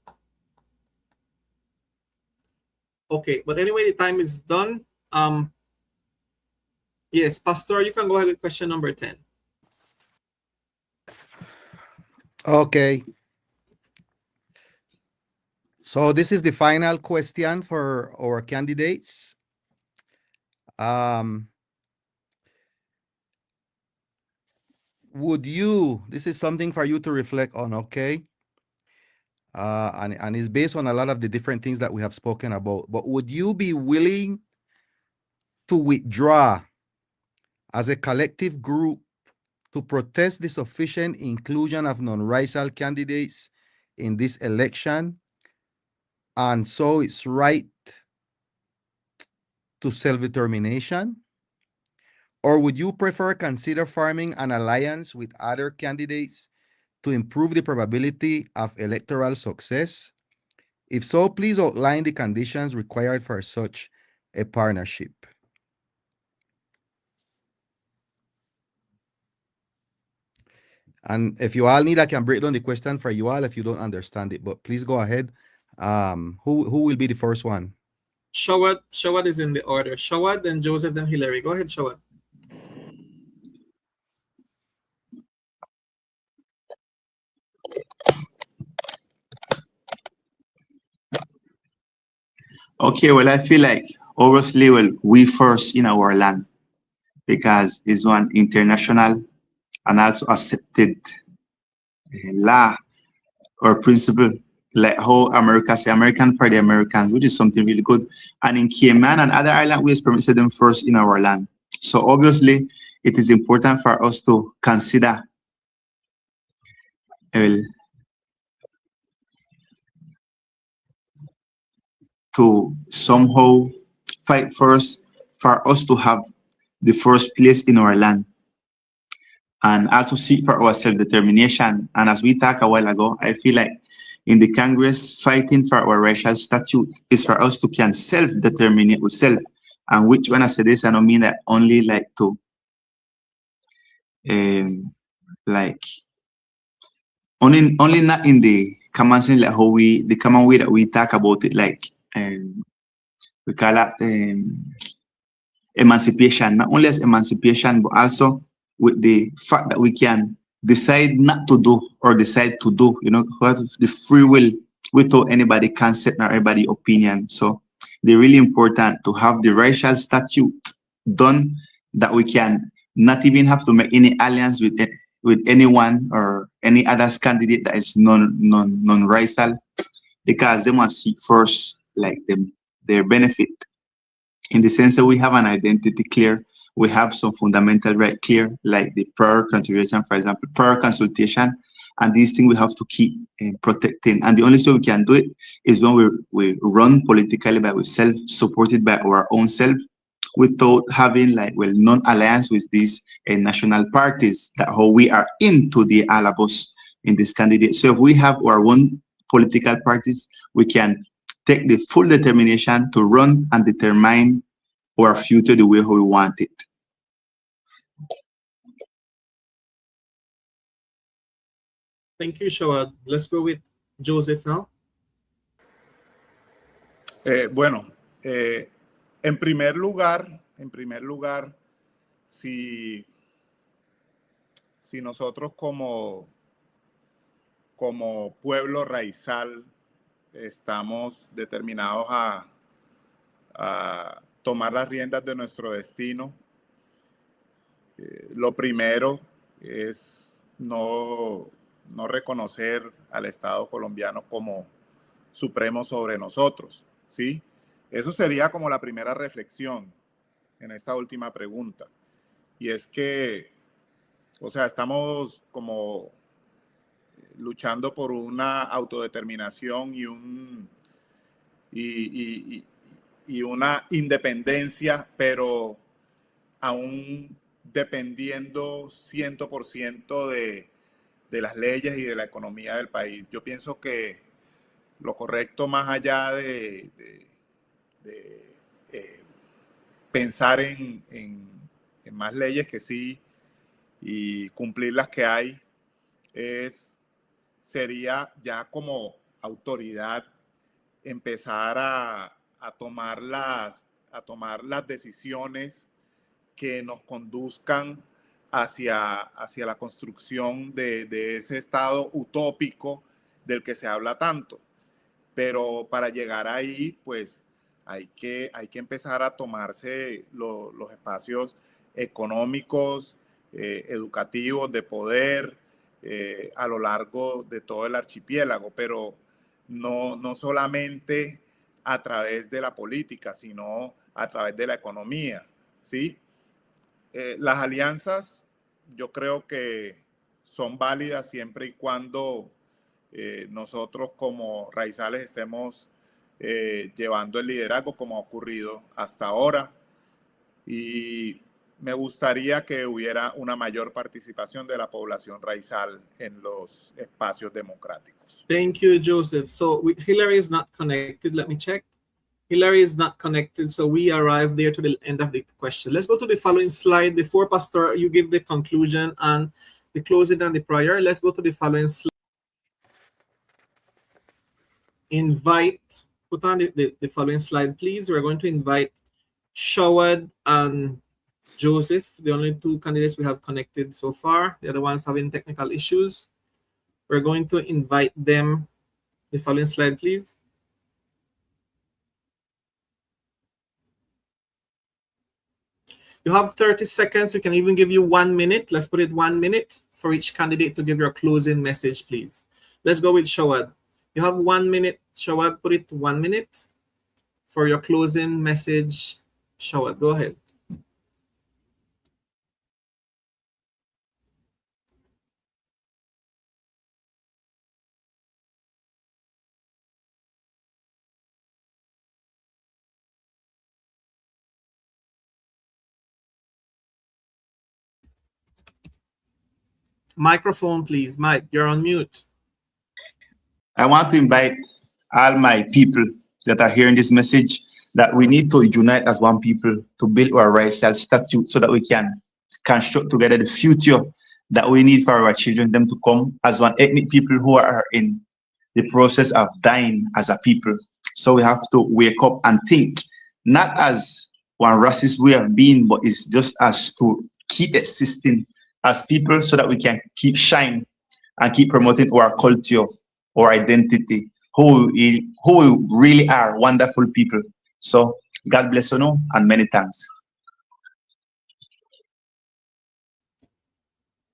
Okay, but anyway, the time is done. Yes, Pastor, you can go ahead with question number 10. Okay. So this is the final question for our candidates. This is something for you to reflect on, okay? And it's based on a lot of the different things that we have spoken about. But would you be willing to withdraw as a collective group to protest the sufficient inclusion of non-racial candidates in this election, and so it's right to self-determination? Or would you prefer consider forming an alliance with other candidates to improve the probability of electoral success? If so, please outline the conditions required for such a partnership. And if you all need, I can break down the question for you all if you don't understand it, but please go ahead. Who will be the first one? Shawad is in the order. Shawad, then Joseph, then Hillary. Go ahead, Shawad. Okay, well, I feel like obviously, well, we first in our land because it's one international and also accepted law or principle, like how America say American for the Americans, which is something really good. And in Cayman and other island, we permitted them first in our land. So obviously, it is important for us to consider to somehow fight first for us to have the first place in our land and also seek for our self-determination. And as we talked a while ago, I feel like in the Congress, fighting for our racial statute is for us to can self-determine ourselves. And which when I say this, I don't mean that only like to like only not in the common sense, like how the common way that we talk about it, like we call it emancipation, not only as emancipation, but also with the fact that we can decide not to do or decide to do, you know, what the free will without anybody consent or anybody opinion. So they're really important to have the racial statute done that we can not even have to make any alliance with anyone or any other candidate that is non-racial, because they must seek first like their benefit. In the sense that we have an identity clear, we have some fundamental right clear, like the prior consideration, for example, prior consultation, and these things we have to keep protecting. And the only way we can do it is when we run politically by ourselves, supported by our own self, without having like, well, non-alliance with these national parties that how we are into the all of us in this candidate. So if we have our own political parties, we can take the full determination to run and determine our future the way how we want it. Thank you, Shawad. Let's go with Joseph now. En primer lugar, si nosotros como pueblo raizal estamos determinados a tomar las riendas de nuestro destino, lo primero es no reconocer al Estado colombiano como supremo sobre nosotros, ¿sí? Eso sería como la primera reflexión en esta última pregunta. Y es que, o sea, estamos como luchando por una autodeterminación y una independencia, pero aún dependiendo 100% de las leyes y de la economía del país. Yo pienso que lo correcto, más allá de pensar en más leyes que sí y cumplir las que hay, sería ya como autoridad empezar a tomar las decisiones que nos conduzcan hacia la construcción de ese estado utópico del que se habla tanto. Pero para llegar ahí, pues hay que empezar a tomarse los espacios económicos, educativos, de poder a lo largo de todo el archipiélago, pero no solamente a través de la política, sino a través de la economía, ¿sí? Las alianzas yo creo que son válidas siempre y cuando nosotros como raizales estemos llevando el liderazgo como ha ocurrido hasta ahora, y me gustaría que hubiera una mayor participación de la población raizal en los espacios democráticos. Thank you, Joseph. So Hillary is not connected. Let me check. Hillary is not connected, so we arrive there to the end of the question. Let's go to the following slide. Before, Pastor, you give the conclusion and the closing and the prayer. Let's go to the following slide. Invite put on the following slide, please. We're going to invite Shawad and Joseph, the only two candidates we have connected so far. The other ones having technical issues. We're going to invite them. The following slide, please. You have 30 seconds. We can even give you 1 minute. Let's put it 1 minute for each candidate to give your closing message, please. Let's go with Shawad. You have 1 minute. Shawad, put it 1 minute for your closing message. Shawad, go ahead. Microphone, please. Mike, you're on mute. I want to invite all my people that are hearing this message that we need to unite as one people to build our racial statute so that we can construct together the future that we need for our children, them to come as one ethnic people who are in the process of dying as a people. So we have to wake up and think, not as one racist way of being, but it's just as to keep existing as people so that we can keep shining and keep promoting our culture, our identity, who we really are, wonderful people. So God bless you all, and many thanks.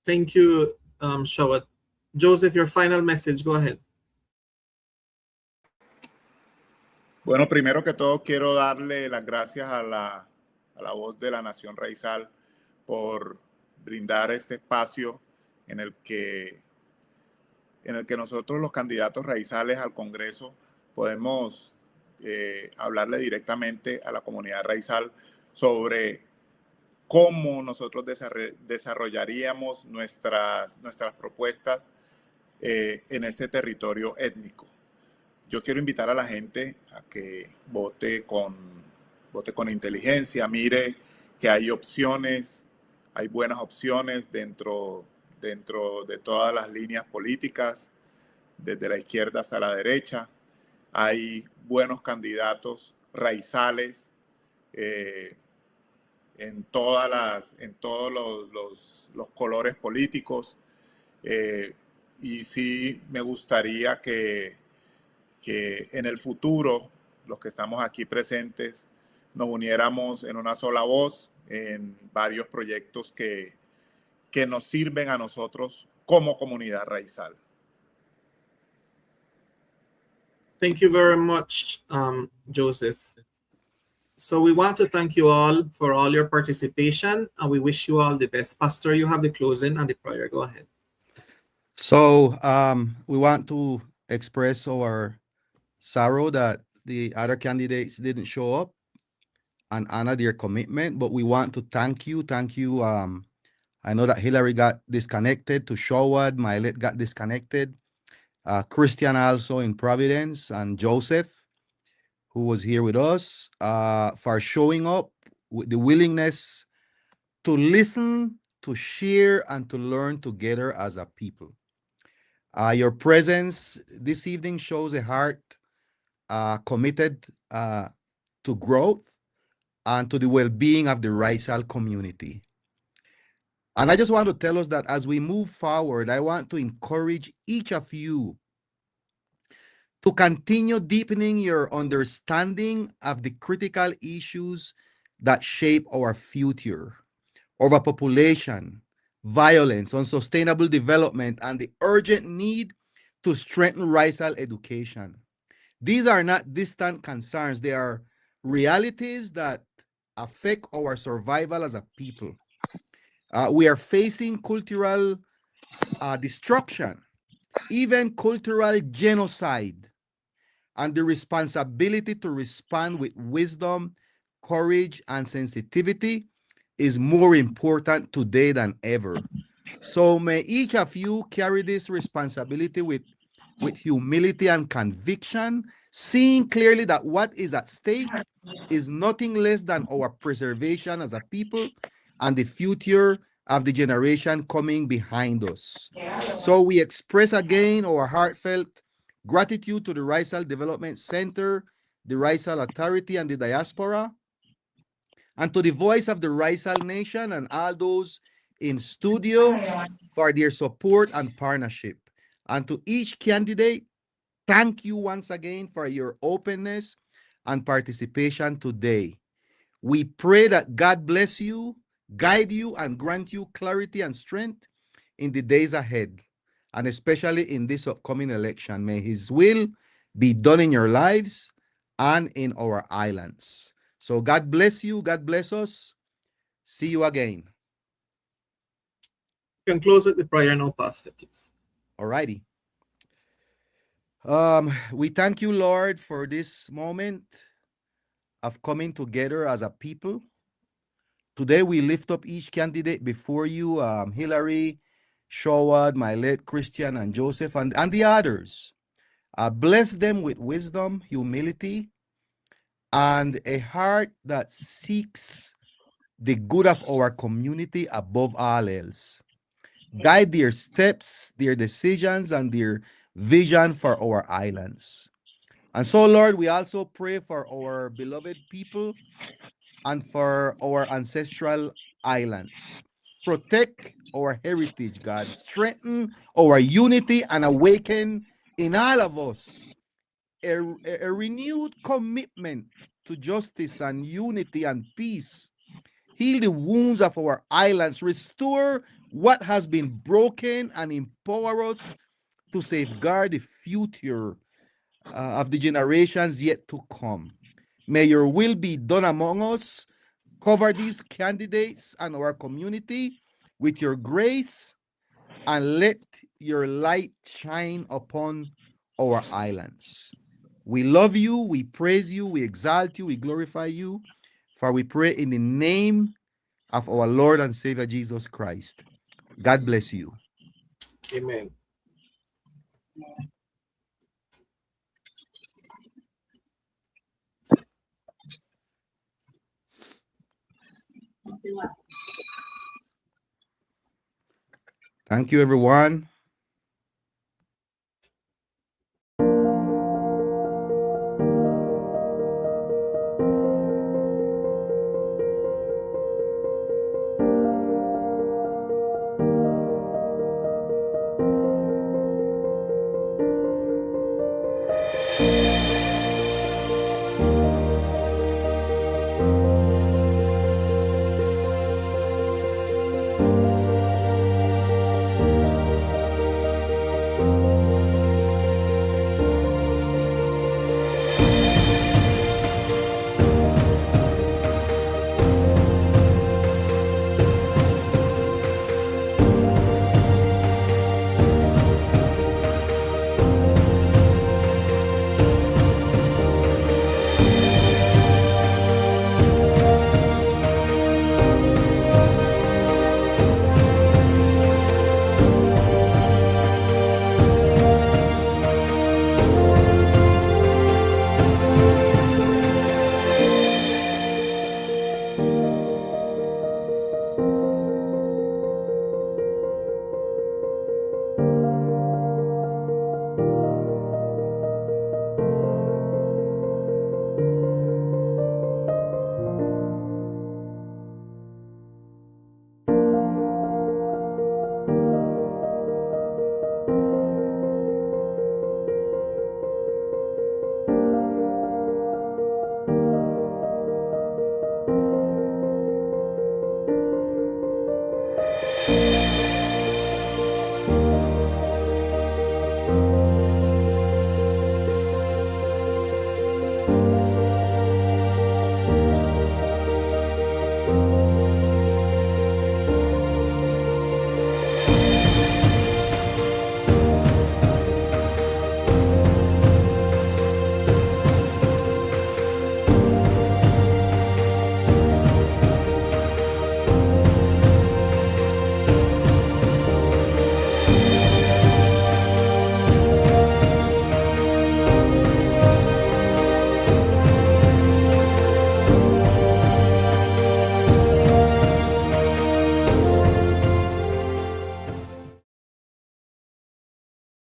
Thank you, Shawad. Joseph, your final message, go ahead. Bueno, primero que todo quiero darle las gracias a la voz de la Nación Raizal por brindar este espacio en el que nosotros los candidatos raizales al Congreso podemos hablarle directamente a la comunidad raizal sobre cómo nosotros desarrollaríamos nuestras propuestas en este territorio étnico. Yo quiero invitar a la gente a que vote con inteligencia, mire que hay opciones, hay buenas opciones dentro de todas las líneas políticas, desde la izquierda hasta la derecha. Hay buenos candidatos raizales en todos los colores políticos. Y sí me gustaría que en el futuro, los que estamos aquí presentes, nos uniéramos en una sola voz en varios proyectos que nos sirven a nosotros como comunidad raizal. Thank you very much, Joseph. So we want to thank you all for all your participation, and we wish you all the best. Pastor, you have the closing and the prayer. Go ahead. So we want to express our sorrow that the other candidates didn't show up and honor their commitment, but we want to thank you. I know that Hillary got disconnected, to Shawad, Milet got disconnected, Christian also in Providence, and Joseph, who was here with us, for showing up with the willingness to listen, to share, and to learn together as a people. Your presence this evening shows a heart committed to growth and to the well-being of the Raizal community. And I just want to tell us that as we move forward, I want to encourage each of you to continue deepening your understanding of the critical issues that shape our future: overpopulation, violence, unsustainable development, and the urgent need to strengthen Raizal education. These are not distant concerns. They are realities that affect our survival as a people. We are facing cultural destruction, even cultural genocide, and the responsibility to respond with wisdom, courage, and sensitivity is more important today than ever. So may each of you carry this responsibility with humility and conviction, seeing clearly that what is at stake is nothing less than our preservation as a people and the future of the generation coming behind us. So we express again our heartfelt gratitude to the Raizal Development Center, the Raizal Authority and the Diaspora, and to the voice of the Raizal Nation and all those in studio for their support and partnership. And to each candidate, thank you once again for your openness and participation today. We pray that God bless you, guide you, and grant you clarity and strength in the days ahead, and especially in this upcoming election. May His will be done in your lives and in our islands. So God bless you. God bless us. See you again. You can close with the prayer now, Pastor, please. All righty. We thank you, Lord, for this moment of coming together as a people. Today, we lift up each candidate before you, Hillary, Shawad, my late Christian, and Joseph, and the others. Bless them with wisdom, humility, and a heart that seeks the good of our community above all else. Guide their steps, their decisions, and their vision for our islands. And so, Lord, we also pray for our beloved people and for our ancestral islands. Protect our heritage, God. Strengthen our unity and awaken in all of us a renewed commitment to justice and unity and peace. Heal the wounds of our islands, restore what has been broken, and empower us to safeguard the future of the generations yet to come. May your will be done among us. Cover these candidates and our community with your grace, and let your light shine upon our islands. We love you, we praise you, we exalt you, we glorify you, for we pray in the name of our Lord and Savior Jesus Christ. God bless you. Amen. Thank you, everyone.